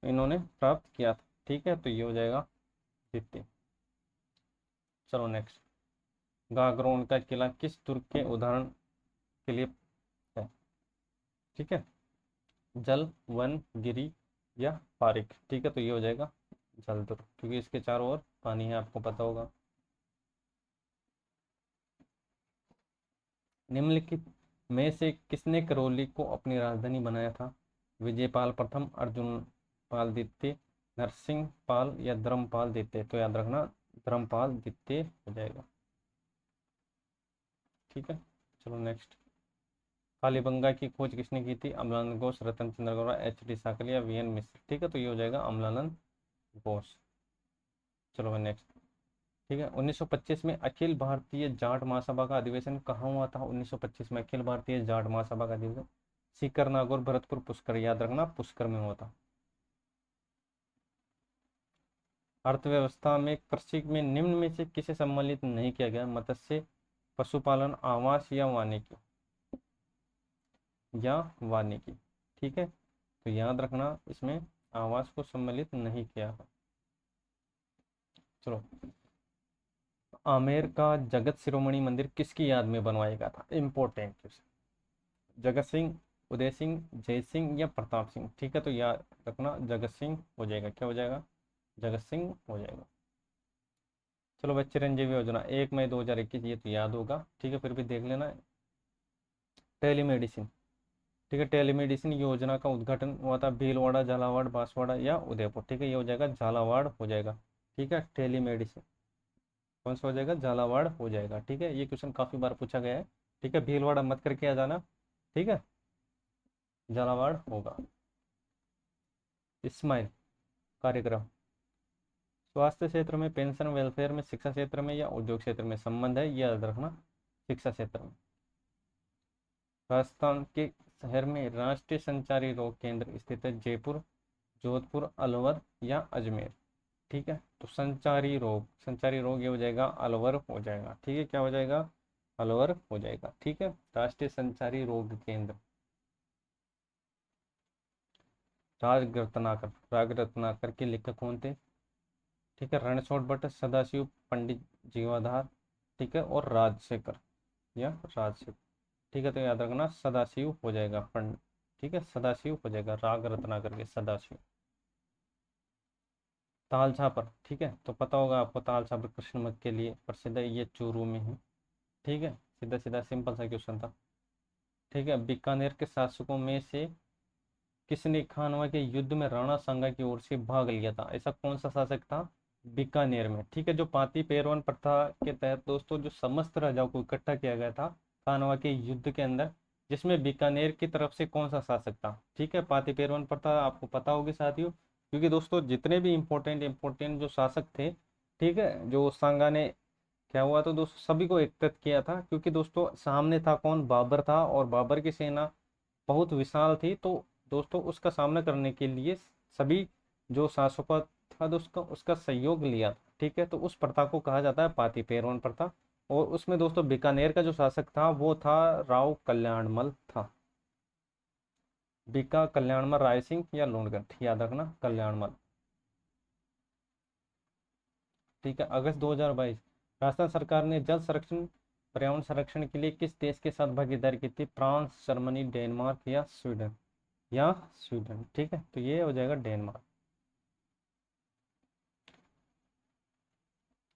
इन्होंने प्राप्त किया था। ठीक है, तो ये हो जाएगा द्वितीय। चलो नेक्स्ट, गागरोन का किला किस दुर्ग के उदाहरण के लिए है। ठीक है, जल, वन, गिरी या पारिक। ठीक है, तो ये हो जाएगा जल दुर्ग, क्योंकि इसके चारों ओर पानी है, आपको पता होगा। निम्नलिखित में से किसने करौली को अपनी राजधानी बनाया था, विजयपाल प्रथम, अर्जुन पाल द्वितीय, नरसिंह पाल या धर्मपाल द्वितीय। तो याद रखना धर्मपाल द्वितीय हो जाएगा। ठीक है, चलो नेक्स्ट, कालीबंगा की खोज किसने की थी, Amalananda Ghosh, Ratan Chandra Gowda, H D Sankalia, V N Mishra. ठीक है, तो ये हो जाएगा अमलानंद घोष। चलो भाई नेक्स्ट। ठीक है, 1925 में अखिल भारतीय जाट महासभा का अधिवेशन कहाँ हुआ था, 1925 में अखिल भारतीय जाट महासभा का अधिवेशन सीकर, नागौर, भरतपुर, पुष्कर। याद रखना पुष्कर में हुआ था। अर्थव्यवस्था में कृषि में निम्न में से किसे सम्मिलित नहीं किया गया, मत्स्य, पशुपालन, आवास या वानिकी, या वानिकी। ठीक है, तो याद रखना इसमें आवास को सम्मिलित नहीं किया है। चलो, आमेर का जगत शिरोमणि मंदिर किसकी याद में बनवाया गया था, इंपॉर्टेंट क्वेश्चन। जगत सिंह, उदय सिंह, जय सिंह या प्रताप सिंह। ठीक है, तो याद रखना जगत सिंह हो जाएगा। क्या हो जाएगा, जगत सिंह हो जाएगा। चलो भाई, चिरंजीवी योजना 1 मई 2021, ये तो याद होगा। ठीक है, फिर भी देख लेना। टेलीमेडिसिन, ठीक है, टेलीमेडिसिन योजना का उद्घाटन हुआ था भीलवाड़ा, झालावाड़, बांसवाड़ा या उदयपुर। ठीक है, ये हो जाएगा झालावाड़ हो जाएगा। ठीक है, टेलीमेडिसिन कौन सा हो जाएगा, झालावाड़ हो जाएगा। ठीक है, ये क्वेश्चन काफी बार पूछा गया है। ठीक है, भीलवाड़ा मत करके आ जाना। ठीक है, झालावाड़ होगा। स्माइल कार्यक्रम स्वास्थ्य क्षेत्र में, पेंशन वेलफेयर में, शिक्षा क्षेत्र में या उद्योग क्षेत्र में संबंध है, ये याद रखना शिक्षा क्षेत्र में। राजस्थान के शहर में राष्ट्रीय संचारी रोग केंद्र स्थित है, जयपुर, जोधपुर, अलवर या अजमेर। ठीक है, तो संचारी रोग ये हो जाएगा अलवर हो जाएगा। ठीक है, क्या हो जाएगा? अलवर हो जाएगा। ठीक है, राष्ट्रीय संचारी रोग केंद्र। राज रत्नाकर के लेखक कौन थे? ठीक है, रणछोड़ भट्ट, सदाशिव, पंडित जीवाधार, ठीक है, और राजशेखर या राजशेखर। ठीक है, तो याद रखना सदाशिव हो जाएगा पंडित। ठीक है, सदाशिव हो जाएगा, राग रत्नाकर के सदाशिव। ताल छापर, ठीक है, तो पता होगा आपको ताल छापर कृष्ण मठ के लिए प्रसिद्ध है, ये चूरू में है। ठीक है, सीधा सीधा सिंपल सा क्वेश्चन था। ठीक है, बीकानेर के शासकों में से किसने खानवा के युद्ध में राणा सांगा की ओर से भाग लिया था? ऐसा कौन सा शासक था बीकानेर में? ठीक है, जो पाती पेरवन प्रथा के तहत दोस्तों जो समस्त राजाओं को इकट्ठा किया गया था खानवा के युद्ध के अंदर, जिसमें बीकानेर की तरफ से कौन सा शासक था? ठीक है, पाती पेरवन प्रथा आपको पता होगी साथियों, क्योंकि दोस्तों जितने भी इंपॉर्टेंट इंपॉर्टेंट जो शासक थे, ठीक है, जो सांगा ने क्या हुआ तो दोस्तों सभी को एकत्रित किया था, क्योंकि दोस्तों सामने था कौन? बाबर था, और बाबर की सेना बहुत विशाल थी, तो दोस्तों उसका सामना करने के लिए सभी जो शासकों था दोस्तों उसका सहयोग लिया। ठीक है, तो उस प्रथा को कहा जाता है पाती पेरवन प्रथा। और उसमें दोस्तों बीकानेर का जो शासक था वो था राव कल्याणमल था। बीका कल्याणमल राय सिंह या लोणगढ़, याद रखना कल्याणमल। ठीक है, अगस्त 2022 राजस्थान सरकार ने जल संरक्षण पर्यावरण संरक्षण के लिए किस देश के साथ भागीदारी की थी? फ्रांस, जर्मनी, डेनमार्क या स्वीडन? या स्वीडन। ठीक है, तो ये हो जाएगा डेनमार्क।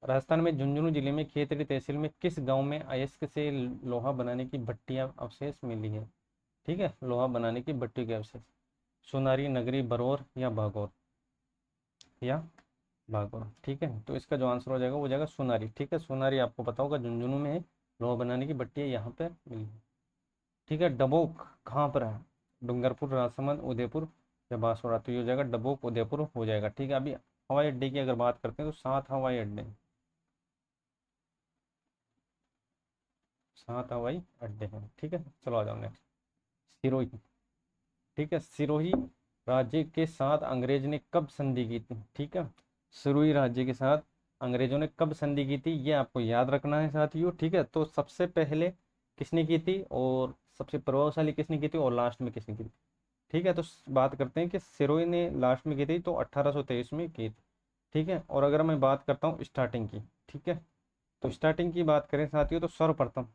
राजस्थान में झुंझुनू जिले में खेतड़ी तहसील में किस गांव में अयस्क से लोहा बनाने की भट्टियां अवशेष मिली है? ठीक है, लोहा बनाने की भट्टी के अवशेष। सोनारी, नगरी, बरौर या भागौर? या भागौर। ठीक है, तो इसका जो आंसर हो जाएगा वो हो जाएगा सोनारी। ठीक है, सोनारी आपको पता होगा झुंझुनू में है, लोहा बनाने की भट्टियां यहाँ पे मिली है। ठीक है, डबोक कहाँ पर है? डूंगरपुर, राजसमंद, उदयपुर या बांसवाड़ा? तो ये हो जाएगा डबोक, उदयपुर हो जाएगा। ठीक है, अभी हवाई अड्डे की अगर बात करते हैं तो 7 हवाई अड्डे, 7 हवाई अड्डे हैं। ठीक है, चलो आ जाओ नेक्स्ट। सिरोही। ठीक है, सिरोही राज्य के साथ अंग्रेज ने कब संधि की थी? ठीक है, सिरोही राज्य के साथ अंग्रेजों ने कब संधि की थी ये आपको याद रखना है साथियों। ठीक है, तो सबसे पहले किसने की थी, और सबसे प्रभावशाली किसने की थी, और लास्ट में किसने की थी? ठीक है, तो बात करते हैं कि सिरोही ने लास्ट में की थी तो 1823 में की थी। ठीक है, और अगर मैं बात करता हूँ स्टार्टिंग की, ठीक है, तो स्टार्टिंग की बात करें साथियों तो सर्वप्रथम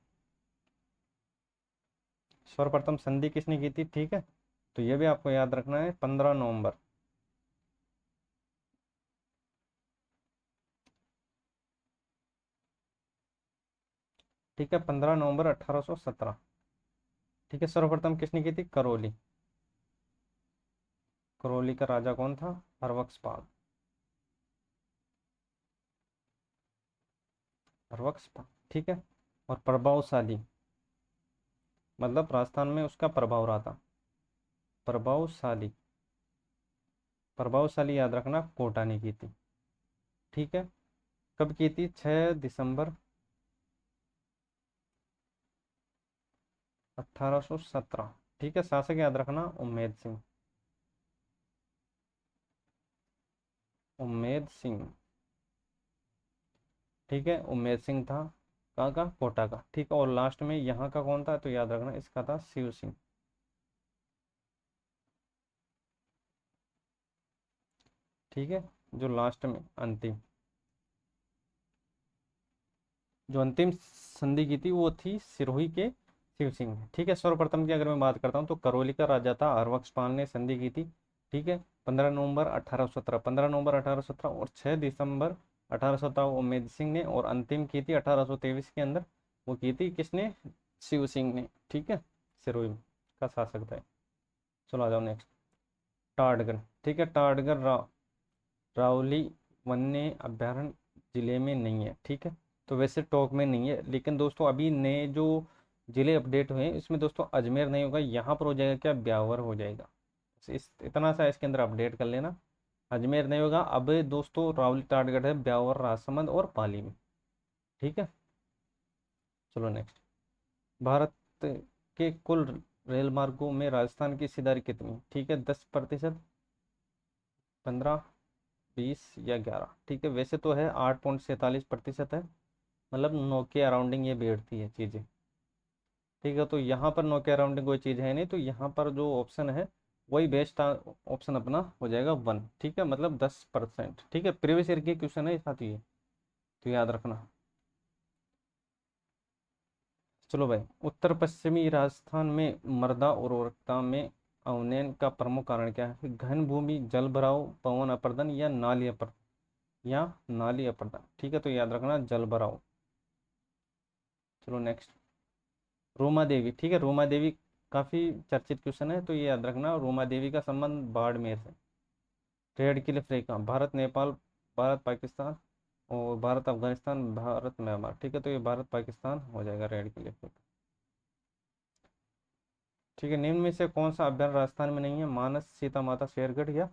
सर्वप्रथम संधि किसने की थी? ठीक है, तो ये भी आपको याद रखना है 15 नवंबर। ठीक है, 15 नवंबर 1817। ठीक है, सर्वप्रथम किसने की थी? करौली। करौली का राजा कौन था? हरबख्श पाल। हरबख्श पाल। ठीक है, और प्रभावशाली मतलब राजस्थान में उसका प्रभाव रहा था। प्रभावशाली, प्रभावशाली याद रखना कोटा ने की थी। ठीक है, कब की थी? 6 दिसंबर 1817। ठीक है, शासक याद रखना उम्मेद सिंह। उम्मेद सिंह। ठीक है, उम्मेद सिंह था कहाँ का? कोटा का। ठीक है, और लास्ट में यहाँ का कौन था? तो याद रखना इसका था शिव सिंह। ठीक है, जो लास्ट में अंतिम जो अंतिम संधि की थी वो थी सिरोही के शिव सिंह ने। ठीक है, सर्वप्रथम की अगर मैं बात करता हूँ तो करौली का राजा था हरबख्श पाल ने संधि की थी। ठीक है, 15 नवंबर 1817, 15 नवंबर 1817, और 6 दिसंबर 1817 उम्मेद सिंह ने, और अंतिम की थी 1823 के अंदर, वो की थी किसने? शिव सिंह ने। ठीक है, सिरोही का शासक था। चलो आ जाओ नेक्स्ट। टाटगढ़। ठीक है, टाटगढ़ रावली वन्य अभ्यारण्य जिले में नहीं है। ठीक है, तो वैसे टॉक में नहीं है, लेकिन दोस्तों अभी नए जो जिले अपडेट हुए हैं इसमें दोस्तों अजमेर नहीं होगा, यहाँ पर हो जाएगा क्या? ब्यावर हो जाएगा। इस इतना सा इसके अंदर अपडेट कर लेना, अजमेर नहीं होगा अब दोस्तों, रावली टाटगढ़ है, ब्यावर, राजसमंद और पाली में। ठीक है, चलो नेक्स्ट। भारत के कुल रेल मार्गों में राजस्थान की हिस्सेदारी कितनी? ठीक है, 10%, 15, 20 या 11, ठीक है। वैसे तो है 8.47% है, मतलब 9 के अराउंडिंग ये बैठती है चीज़ें, ठीक है। तो यहाँ पर 9 के अराउंडिंग कोई चीज़ है नहीं, तो यहाँ पर जो ऑप्शन है वही बेस्ट ऑप्शन अपना हो जाएगा 1, ठीक है, मतलब 10%, ठीक है। प्रीवियस ईयर के क्वेश्चन है साथ ही, तो याद रखना। चलो भाई, उत्तर पश्चिमी राजस्थान में मृदा उर्वरकता में अवनयन का प्रमुख कारण क्या है? घन भूमि, जल भराव, पवन अपर्दन या नाली अपर्दन, या नाली अपर्दन, ठीक है। तो याद रखना जल भराव। चलो नेक्स्ट, रोमा देवी, ठीक है। रोमा देवी काफी चर्चित क्वेश्चन है, तो ये याद रखना, रोमा देवी का संबंध बाड़मेर से। रेड किले अफ्रीका, भारत नेपाल, भारत पाकिस्तान, और भारत अफगानिस्तान, भारत म्यांमार, ठीक है। तो ये भारत पाकिस्तान हो जाएगा रेड किले अफ्रीका, ठीक है। निम्न में से कौन सा अभ्यारण्य राजस्थान में नहीं है? मानस, सीता माता, शेरगढ़ या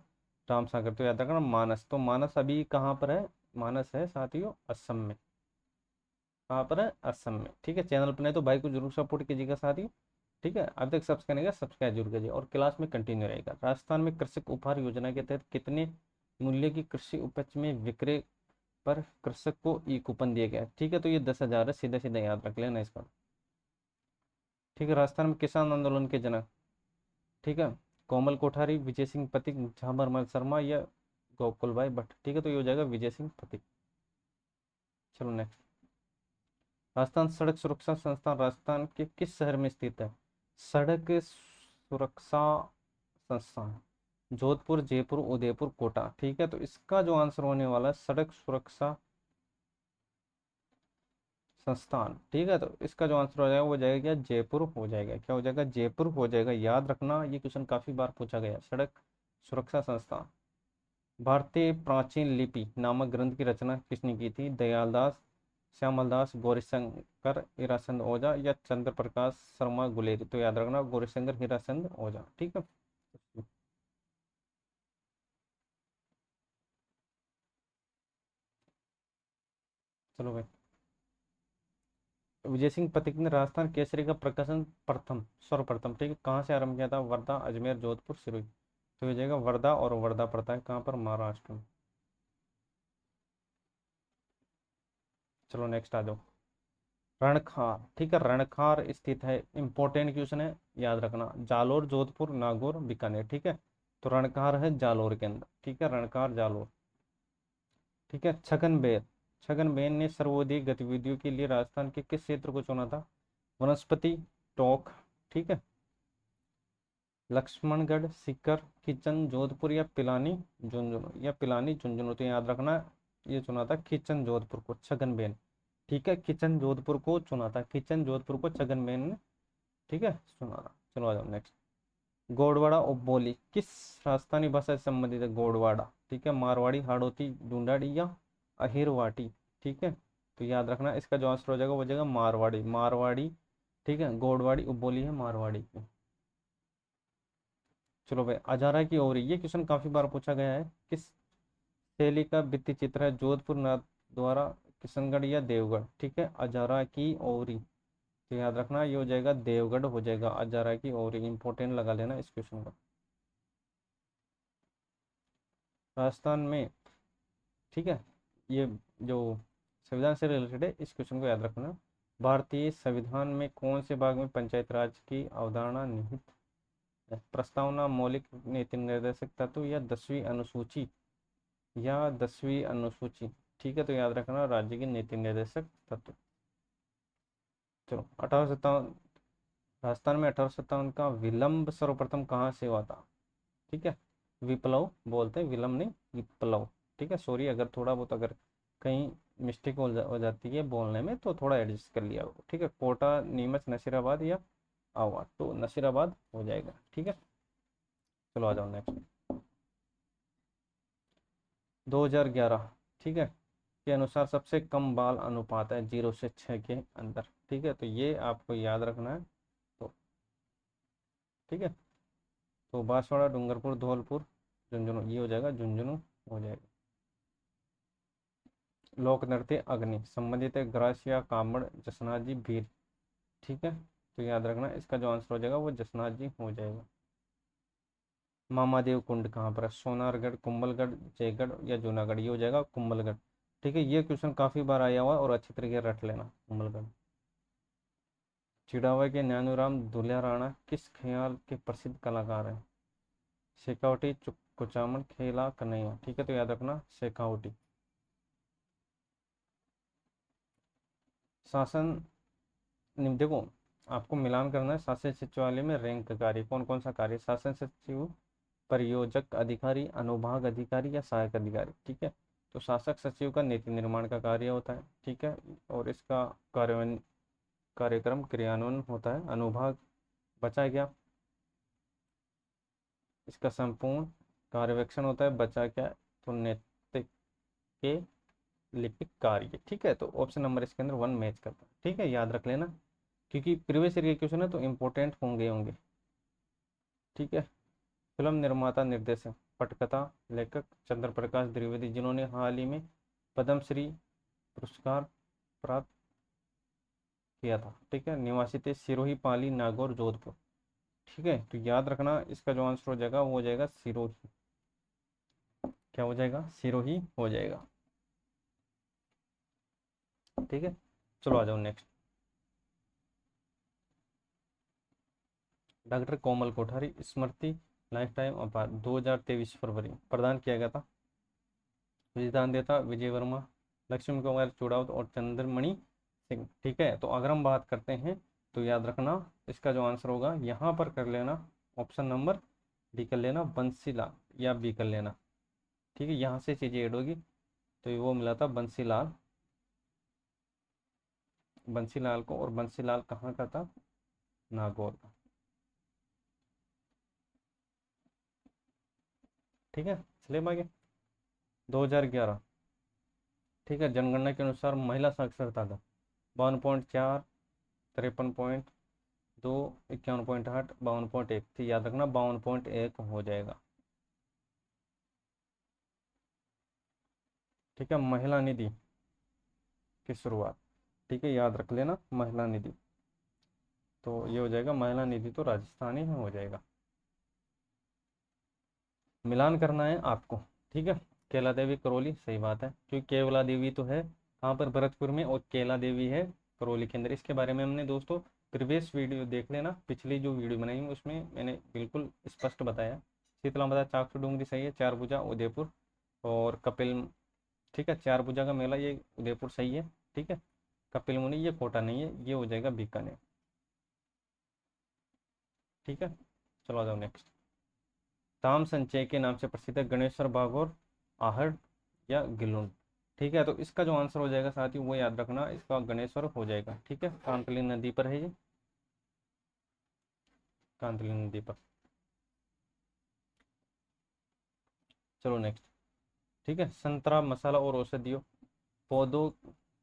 रामसागर। तो याद रखना मानस। तो मानस अभी कहाँ पर है? मानस है साथियों असम में। कहाँ पर है? असम में, ठीक है। चैनल पर नहीं तो भाई को जरूर सपोर्ट कीजिएगा साथियों, ठीक है। अब तक सब्सक्राइब नहीं किया, सब्सक्राइब जरूर कीजिए, और क्लास में कंटिन्यू रहेगा। राजस्थान में कृषक उपहार योजना के तहत कितने मूल्य की कृषि उपज में विक्रय पर कृषक को ई कूपन दिया गया है? ठीक है। तो ये 10,000 है, सीधा सीधा याद रख लेना इसका, ठीक है। राजस्थान में किसान आंदोलन के जनक, ठीक है, कोमल कोठारी, विजय सिंह पथिक, झामरमल शर्मा या गोकुल भाई भट्ट, ठीक है। तो ये हो जाएगा विजय सिंह पथिक। चलो नेक्स्ट, राजस्थान सड़क सुरक्षा संस्थान राजस्थान के किस शहर में स्थित है? सड़क सुरक्षा संस्थान जोधपुर, जयपुर, उदयपुर, कोटा, ठीक है। तो इसका जो आंसर होने वाला है सड़क सुरक्षा संस्थान, ठीक है। तो इसका जो आंसर हो जाएगा वो हो जाएगा क्या? जयपुर हो जाएगा। क्या हो जाएगा? जयपुर हो जाएगा। याद रखना ये क्वेश्चन काफी बार पूछा गया है। सड़क सुरक्षा संस्थान। भारतीय प्राचीन लिपि नामक ग्रंथ की रचना किसने की थी? दयालदास, श्यामलदास, गौरीशंकर हीराचंद ओझा या चंद्र प्रकाश शर्मा गुलेरी। तो याद रखना गौरीशंकर हीराचंद ओझा, ठीक है। चलो भाई, विजय सिंह पथिक ने राजस्थान केसरी का प्रकाशन प्रथम, सर्वप्रथम, ठीक है, कहाँ से आरंभ किया था? वर्धा, अजमेर, जोधपुर, सिरोही। तो ये जाएगा वर्धा, और वर्धा पड़ता है कहाँ पर? महाराष्ट्र में। चलो नेक्स्ट आ जाओ, रणखार, ठीक है। रणखार स्थित है, इंपॉर्टेंट क्वेश्चन है, याद रखना। जालोर, जोधपुर, नागौर, बीकानेर, ठीक है। तो रणखार है जालोर के अंदर, ठीक है। रणखार जालोर, ठीक है। छगनबेर, छगनबेर ने सर्वाधिक गतिविधियों के लिए राजस्थान के किस क्षेत्र को चुना था? वनस्पति, टोंक, ठीक है, लक्ष्मणगढ़, सीकर, किचन, जोधपुर या पिलानी, झुंझुनू, या पिलानी, झुंझुनू। तो याद रखना ये चुना था किचन जोधपुर को छगनबेन, ठीक है। किचन जोधपुर को चुना था, किचन जोधपुर को छगनबेन ने, ठीक है, चुना था। चलो आ जाओ नेक्स्ट, गोडवाड़ा उपबोली किस राजस्थानी भाषा से संबंधित है? गोडवाड़ा, ठीक है। मारवाड़ी, हाड़ौती, ढूंढाड़ी या अहिरवाटी, ठीक है। तो याद रखना इसका जो आंसर हो जाएगा वो हो जाएगा मारवाड़ी, मारवाड़ी, ठीक है। गोडवाड़ी उपबोली है मारवाड़ी की। चलो भाई, अजारा की ओरी, ये क्वेश्चन काफी बार पूछा गया है। किस शैली का भित्ति चित्र है? जोधपुर, नाथद्वारा, किशनगढ़ या देवगढ़, ठीक है। अजारा की ओरी, तो याद रखना ये हो जाएगा देवगढ़ हो जाएगा। अजारा की ओरी इंपॉर्टेंट लगा लेना इस क्वेश्चन का। राजस्थान में, ठीक है, ये जो संविधान से रिलेटेड है इस क्वेश्चन को याद रखना। भारतीय संविधान में कौन से भाग में पंचायत राज की अवधारणा निहित है? प्रस्तावना, मौलिक नीति निर्देशक तत्व या 10वीं अनुसूची, या 10वीं अनुसूची, ठीक है। तो याद रखना राज्य की नीति निर्देशक तत्व। चलो 1857, राजस्थान में 1857 का विलंब सर्वप्रथम कहाँ से हुआ था? ठीक है, विप्लव बोलते हैं, विलंब नहीं विप्लव, ठीक है। सॉरी अगर थोड़ा बहुत अगर कहीं मिस्टेक हो जाती है बोलने में तो थोड़ा एडजस्ट कर लिया, ठीक है। कोटा, नीमच, नसीराबाद या आवा, तो नसीराबाद हो जाएगा, ठीक है। चलो आ जाओ नेक्स्ट, 2011, ठीक है, के अनुसार सबसे कम बाल अनुपात है 0 से 6 के अंदर, ठीक है। तो ये आपको याद रखना है, तो ठीक है। तो बांसवाड़ा, डूंगरपुर, धौलपुर, झुंझुनू, ये हो जाएगा झुंझुनू हो जाएगा। लोक नृत्य अग्नि संबंधित है ग्रासिया, कामड़, जसनाजी, भील, ठीक है। तो याद रखना इसका जो आंसर हो जाएगा वो जसनाजी हो जाएगा। मामादेव कुंड कहाँ पर है? सोनारगढ़, कुंभलगढ़, जयगढ़ या जूनागढ़? ये हो जाएगा कुंभलगढ़। ठीक है, ये क्वेश्चन काफी बार आया हुआ है और अच्छी तरीके से रट लेना, कुंभलगढ़। चिड़ावा के नैनूराम दुल्हा राणा किस ख्याल के प्रसिद्ध कलाकार हैं? शेखावटी, कुचामन, खेला, कन्हैया। ठीक है, तो याद रखना शेखावटी। शासन देखो, आपको मिलान करना है। शासन सचिवालय में रैंक कार्य कौन कौन सा कार्य? शासन सचिव, परियोजक अधिकारी, अनुभाग अधिकारी या सहायक अधिकारी। ठीक है, तो शासक सचिव का नीति निर्माण का कार्य होता है। ठीक है, और इसका कार्यान्वयन, कार्यक्रम क्रियान्वयन होता है। अनुभाग बचा गया, इसका संपूर्ण कार्यवेक्षण होता है। बचा क्या? तो नैतिक के लिपिक कार्य। ठीक है, तो ऑप्शन नंबर इसके अंदर 1 मैच करता है। ठीक है, याद रख लेना, क्योंकि प्रीवियस ईयर के क्वेश्चन है तो इंपॉर्टेंट होंगे। ठीक है, फिल्म निर्माता, निर्देशक, पटकथा, लेखक चंद्र प्रकाश द्विवेदी, जिन्होंने हाल ही में पद्मश्री पुरस्कार प्राप्त किया था। ठीक है, निवासी थे सिरोही, पाली, नागौर, जोधपुर। ठीक है, तो याद रखना इसका जो आंसर हो जाएगा वो हो जाएगा सिरोही। क्या हो जाएगा? सिरोही हो जाएगा। ठीक है, चलो आ जाओ नेक्स्ट। डॉक्टर कोमल कोठारी स्मृति लाइफ टाइम अवार्ड 2023 फरवरी प्रदान किया गया था। विजयदान देता विजय वर्मा, लक्ष्मी कुमार चुड़ावत और चंद्रमणि सिंह। ठीक है, तो अगर हम बात करते हैं तो याद रखना इसका जो आंसर होगा यहाँ पर कर लेना ऑप्शन नंबर डी कर लेना, बंसीलाल या बी कर लेना। ठीक है, यहाँ से चीजें ऐड होगी, तो वो मिला था बंसीलाल, बंसीलाल को। और बंसीलाल कहाँ का था? नागौर का। ठीक है, चलिए आगे। 2011। ठीक है, जनगणना के अनुसार महिला साक्षरता दर 52.4, 53.2, 51.8, 52.1 थी। याद रखना 52.1 हो जाएगा। ठीक है, महिला निधि की शुरुआत। ठीक है, याद रख लेना महिला निधि, तो ये हो जाएगा महिला निधि, तो राजस्थानी में हो जाएगा। मिलान करना है आपको। ठीक है, केला देवी करौली, सही बात है, क्योंकि केवला देवी तो है कहाँ पर? भरतपुर में, और केला देवी है करौली के अंदर। इसके बारे में हमने दोस्तों प्रीवियस वीडियो देख लेना, पिछली जो वीडियो बनाई है उसमें मैंने बिल्कुल स्पष्ट बताया। शीतला माता चाकसू डूंगरी सही है, चार भुजा उदयपुर, और कपिल। ठीक है, चार भुजा का मेला ये उदयपुर सही है। ठीक है, कपिल मुनि ये कोटा नहीं है, ये हो जाएगा बीकानेर। ठीक है, चलो आ जाओ नेक्स्ट। ताम संचय के नाम से प्रसिद्ध है गणेश्वर भागौर, आहड़ या गिलुंड। ठीक है, तो इसका जो आंसर हो जाएगा साथ ही वो याद रखना, इसका गणेश्वर हो जाएगा। ठीक है, कांतली नदी पर है ये, कांतली नदी पर। चलो नेक्स्ट। ठीक है, संतरा मसाला और औषधियों पौधों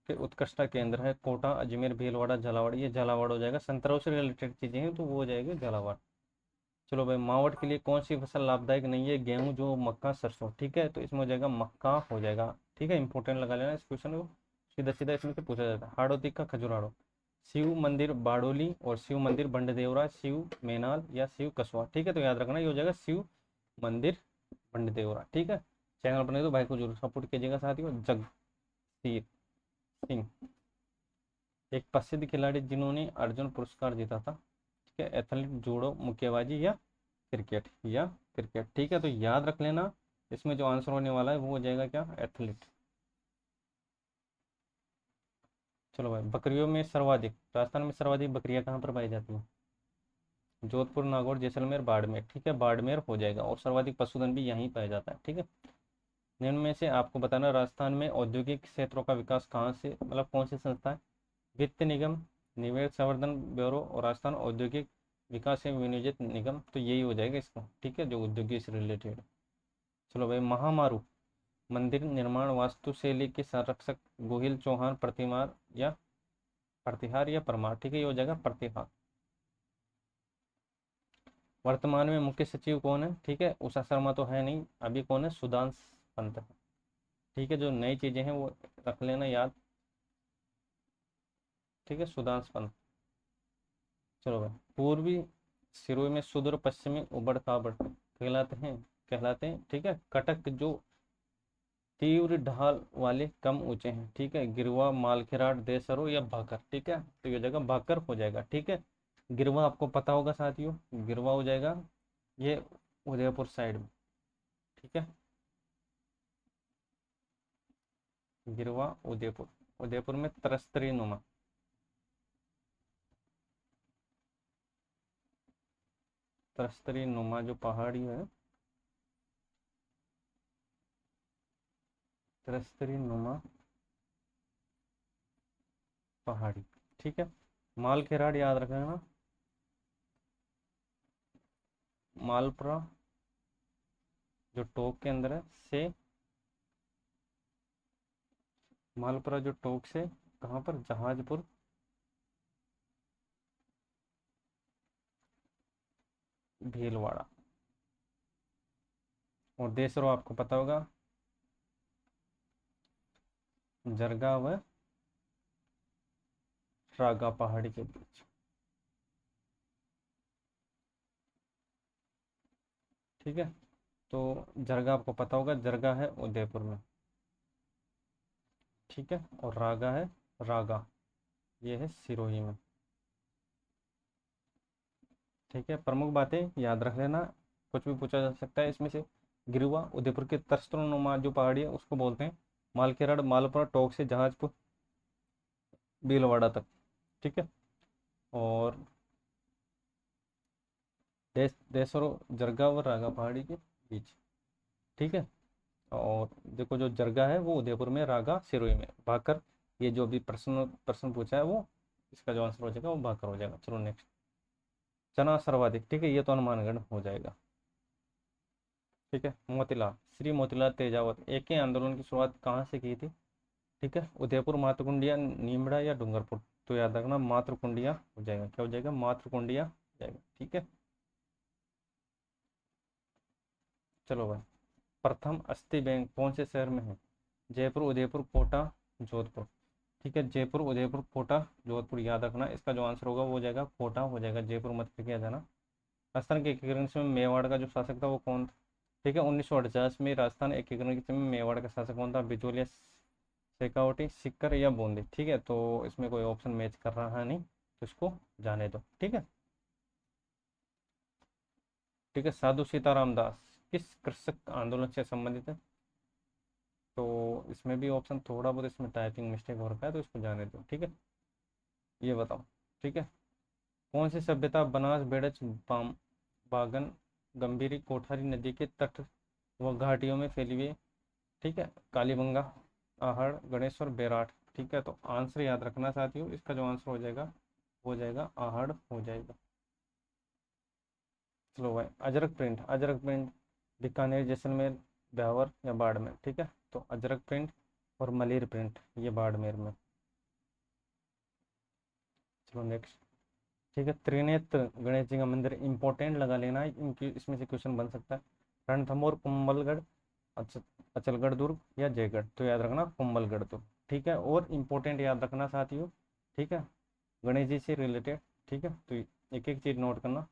के उत्कृष्टता केंद्र है कोटा, अजमेर, भीलवाड़ा, झालावाड़। ये झालावाड़ हो जाएगा, संतरों से रिलेटेड चीजें हैं तो वो हो जाएगी झालावाड़। चलो भाई, मावट के लिए कौन सी फसल लाभदायक नहीं है? गेहूं, जो मक्का, सरसों। ठीक है, तो इसमें हो जाएगा मक्का हो जाएगा। ठीक है, इंपॉर्टेंट लगा लेना इस क्वेश्चन को, सीधा सीधा इसमें से पूछा जाता है। हाड़ौती का खजुराहो, शिव मंदिर बाडोली और शिव मंदिर बंडदेवरा, शिव मेनाल या शिव कसवा। ठीक है, तो याद रखना ये हो जाएगा शिव मंदिर बंडदेवरा। ठीक है, चैनल बने तो भाई को जरूर सपोर्ट कीजिएगा साथियों। जगसीर सिंह एक प्रसिद्ध खिलाड़ी जिन्होंने अर्जुन पुरस्कार जीता था। ठीक है, एथलीट, जूडो, मुक्केबाजी या क्रिकेट। ठीक है, तो याद रख लेना इसमें जो आंसर होने वाला है वो हो जाएगा क्या? एथलीट। चलो भाई, बकरियों में सर्वाधिक, राजस्थान में सर्वाधिक बकरियां कहाँ पर पाई जाती हैं? जोधपुर, नागौर, जैसलमेर, बाड़मेर। ठीक है, बाड़मेर हो जाएगा, और सर्वाधिक पशुधन भी यहीं पाया जाता है। ठीक है, निम्न में से आपको बताना राजस्थान में औद्योगिक क्षेत्रों का विकास कहाँ से, मतलब कौन सी संस्था है? वित्त निगम, निवेश संवर्धन ब्यूरो और राजस्थान औद्योगिक विकास एवं विनियोजित निगम। तो यही हो जाएगा इसका। ठीक है, जो उद्योगिक से रिलेटेड। चलो भाई, महामारू मंदिर निर्माण वास्तुशैली के संरक्षक गोहिल, चौहान, प्रतिमार या प्रतिहार या परमार। ठीक है, ये हो जाएगा प्रतिहार। वर्तमान में मुख्य सचिव कौन है? ठीक है, उषा शर्मा तो है नहीं, अभी कौन है? सुधांश पंत है। ठीक है, जो नई चीजें हैं वो रख लेना याद। ठीक है, सुधांश पंत। चलो भाई, पूर्वी सिरोही में सुदूर पश्चिमी उबड़ खाबड़ कहलाते हैं। ठीक है, कटक जो तीव्र ढाल वाले कम ऊंचे हैं। ठीक है, गिरवा, मालखेराट, देसरो या भाकर। ठीक है, तो ये जगह भाकर हो जाएगा। ठीक है, गिरवा आपको पता होगा साथियों, गिरवा हो जाएगा ये उदयपुर साइड में। ठीक है, गिरवा उदयपुर, उदयपुर में त्रस्तरी नुमा। त्रस्तरी नुमा जो पहाड़ी है, त्रस्तरी नुमा पहाड़ी। ठीक है, मालखेराट याद रखना, मालपुरा जो टोक के अंदर है से, मालपुरा जो टोक से कहाँ पर, जहाजपुर, भीलवाड़ा। और देसरो आपको पता होगा, जरगा व रागा पहाड़ी के बीच। ठीक है, तो जरगा आपको पता होगा, जरगा है उदयपुर में। ठीक है, और रागा है, रागा ये है सिरोही में। ठीक है, प्रमुख बातें याद रख लेना, कुछ भी पूछा जा सकता है इसमें से। गिरुआ उदयपुर के तरस्तनुमा जो पहाड़ी है उसको बोलते हैं मालखेराड़, मालपुरा टोक से जहाजपुर भीलवाड़ा तक। ठीक है, और देसरो जरगा और रागा पहाड़ी के बीच। ठीक है, और देखो जो जरगा है वो उदयपुर में, रागा सिरोही में, भाकर ये जो भी प्रश्न प्रश्न पूछा है वो, इसका जो आंसर हो जाएगा वो भाकर हो जाएगा। चलो नेक्स्ट, चना सर्वाधिक। ठीक है, ये तो हनुमानगढ़ हो जाएगा। ठीक है, मोतीलाल, श्री मोतीलाल तेजावत एक ही आंदोलन की शुरुआत कहाँ से की थी। ठीक है, उदयपुर, मातृकुंडिया, नीमड़ा या डूंगरपुर। तो याद रखना मातृकुंडिया हो जाएगा। क्या हो जाएगा, मातृकुंडिया हो जाएगा। ठीक है, चलो भाई, प्रथम अस्थि बैंक कौन से शहर में है। जयपुर, उदयपुर, कोटा, जोधपुर। ठीक है, जयपुर, उदयपुर, कोटा, जोधपुर याद रखना। इसका जो आंसर होगा वो हो जाएगा कोटा हो जाएगा, जयपुर मत करके आ जाना। राजस्थान के एकीकरण में मेवाड़ का जो शासक था वो कौन था। ठीक है, 1948 में राजस्थान एकीकरण के समय मेवाड़ का शासक कौन था, बिजोलिया, शेखावटी, सिक्कर या बूंदी। ठीक है, तो इसमें कोई ऑप्शन मैच कर रहा है नहीं, तो इसको जाने दो। ठीक है। ठीक है, साधु सीताराम दास किस कृषक आंदोलन से संबंधित है। तो इसमें भी ऑप्शन थोड़ा बहुत इसमें टाइपिंग मिस्टेक हो रखा है, तो इसको जाने दो। ठीक है, ये बताओ। ठीक है, कौन सी सभ्यता बनास, बेड़च, बागन, गंभीरी, कोठारी नदी के तट व घाटियों में फैली हुई है। ठीक है, कालीबंगा, आहड़, गणेश्वर, बेराट। ठीक है, तो आंसर याद रखना साथियों, इसका जो आंसर हो जाएगा हो जाएगा आहड़ हो जाएगा। चलो भाई, अजरक प्रिंट, अजरक प्रिंट बीकानेर, जैसलमेर, ब्यावर या बाड़मेर। ठीक है, तो अजरक प्रिंट और मलिर प्रिंट ये बाड़मेर में। चलो नेक्स्ट। ठीक है, त्रिनेत्र गणेश जी का मंदिर इंपॉर्टेंट लगा लेना है, इनकी इसमें से क्वेश्चन बन सकता है। रणथंभौर, कुंभलगढ़, अचलगढ़ दुर्ग या जयगढ़। तो याद रखना कुंभलगढ़ दुर्ग। ठीक है, और इम्पोर्टेंट याद रखना साथियों। ठीक है, गणेश जी से रिलेटेड। ठीक है, तो एक एक चीज नोट करना।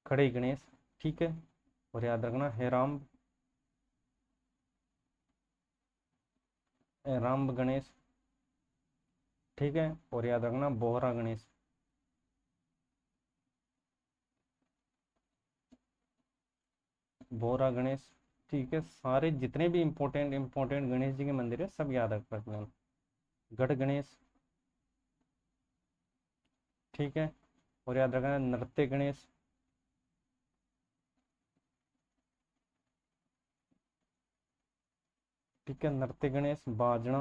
खड़े गणेश। ठीक है, और याद रखना हेराम, राम गणेश। ठीक है, और याद रखना बोहरा गणेश। बोहरा गणेश। ठीक है, सारे जितने भी इंपॉर्टेंट इंपॉर्टेंट गणेश जी के मंदिर है सब याद रखना। गढ़ गणेश। ठीक है, और याद रखना नृत्य गणेश। ठीक है, नृत्य गणेश, बाजना,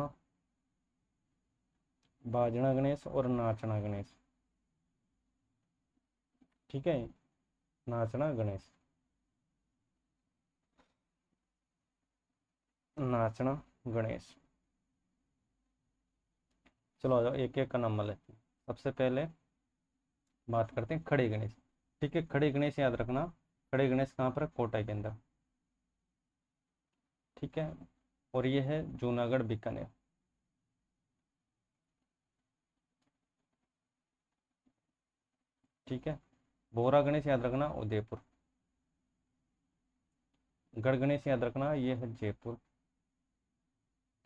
बाजना गणेश और नाचना गणेश। ठीक है, नाचना गणेश, नाचना गणेश। चलो आ जाओ, एक एक का नाम लेते हैं। सबसे पहले बात करते हैं खड़े गणेश। ठीक है, खड़े गणेश याद रखना, खड़े गणेश कहाँ पर है, कोटा के अंदर। ठीक है, और ये है जूनागढ़ बीकानेर। ठीक है, बोहरा गणेश याद रखना उदयपुर। गढ़ गणेश याद रखना ये है जयपुर।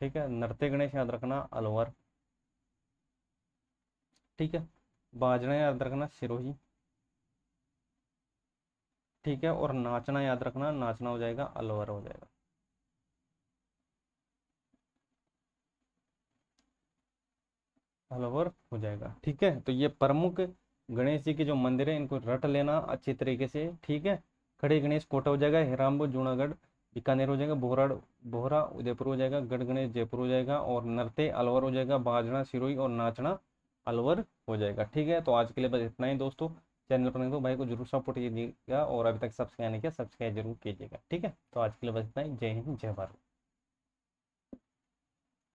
ठीक है। नृत्य गणेश याद रखना अलवर। ठीक है। बाजना याद रखना सिरोही। ठीक है। और नाचना याद रखना, नाचना हो जाएगा अलवर हो जाएगा। अलवर हो जाएगा। ठीक है। तो ये प्रमुख गणेश जी के जो मंदिर है इनको रट लेना अच्छी तरीके से। ठीक है। खड़े गणेश कोटा हो जाएगा, हिरामपुर जूनागढ़ बीकानेर हो जाएगा, बोहरा बोहरा उदयपुर हो जाएगा, गढ़ गणेश जयपुर हो जाएगा, और नरते अलवर हो जाएगा, बाजना सिरोही और नाचना अलवर हो जाएगा। ठीक है। तो आज के लिए बस इतना ही दोस्तों। चैनल पर नहीं तो भाई को जरूर सपोर्ट कीजिएगा, और अभी तक सब्सक्राइब नहीं किया सब्सक्राइब जरूर कीजिएगा। ठीक है। तो आज के लिए बस इतना ही। जय हिंद जय भारत।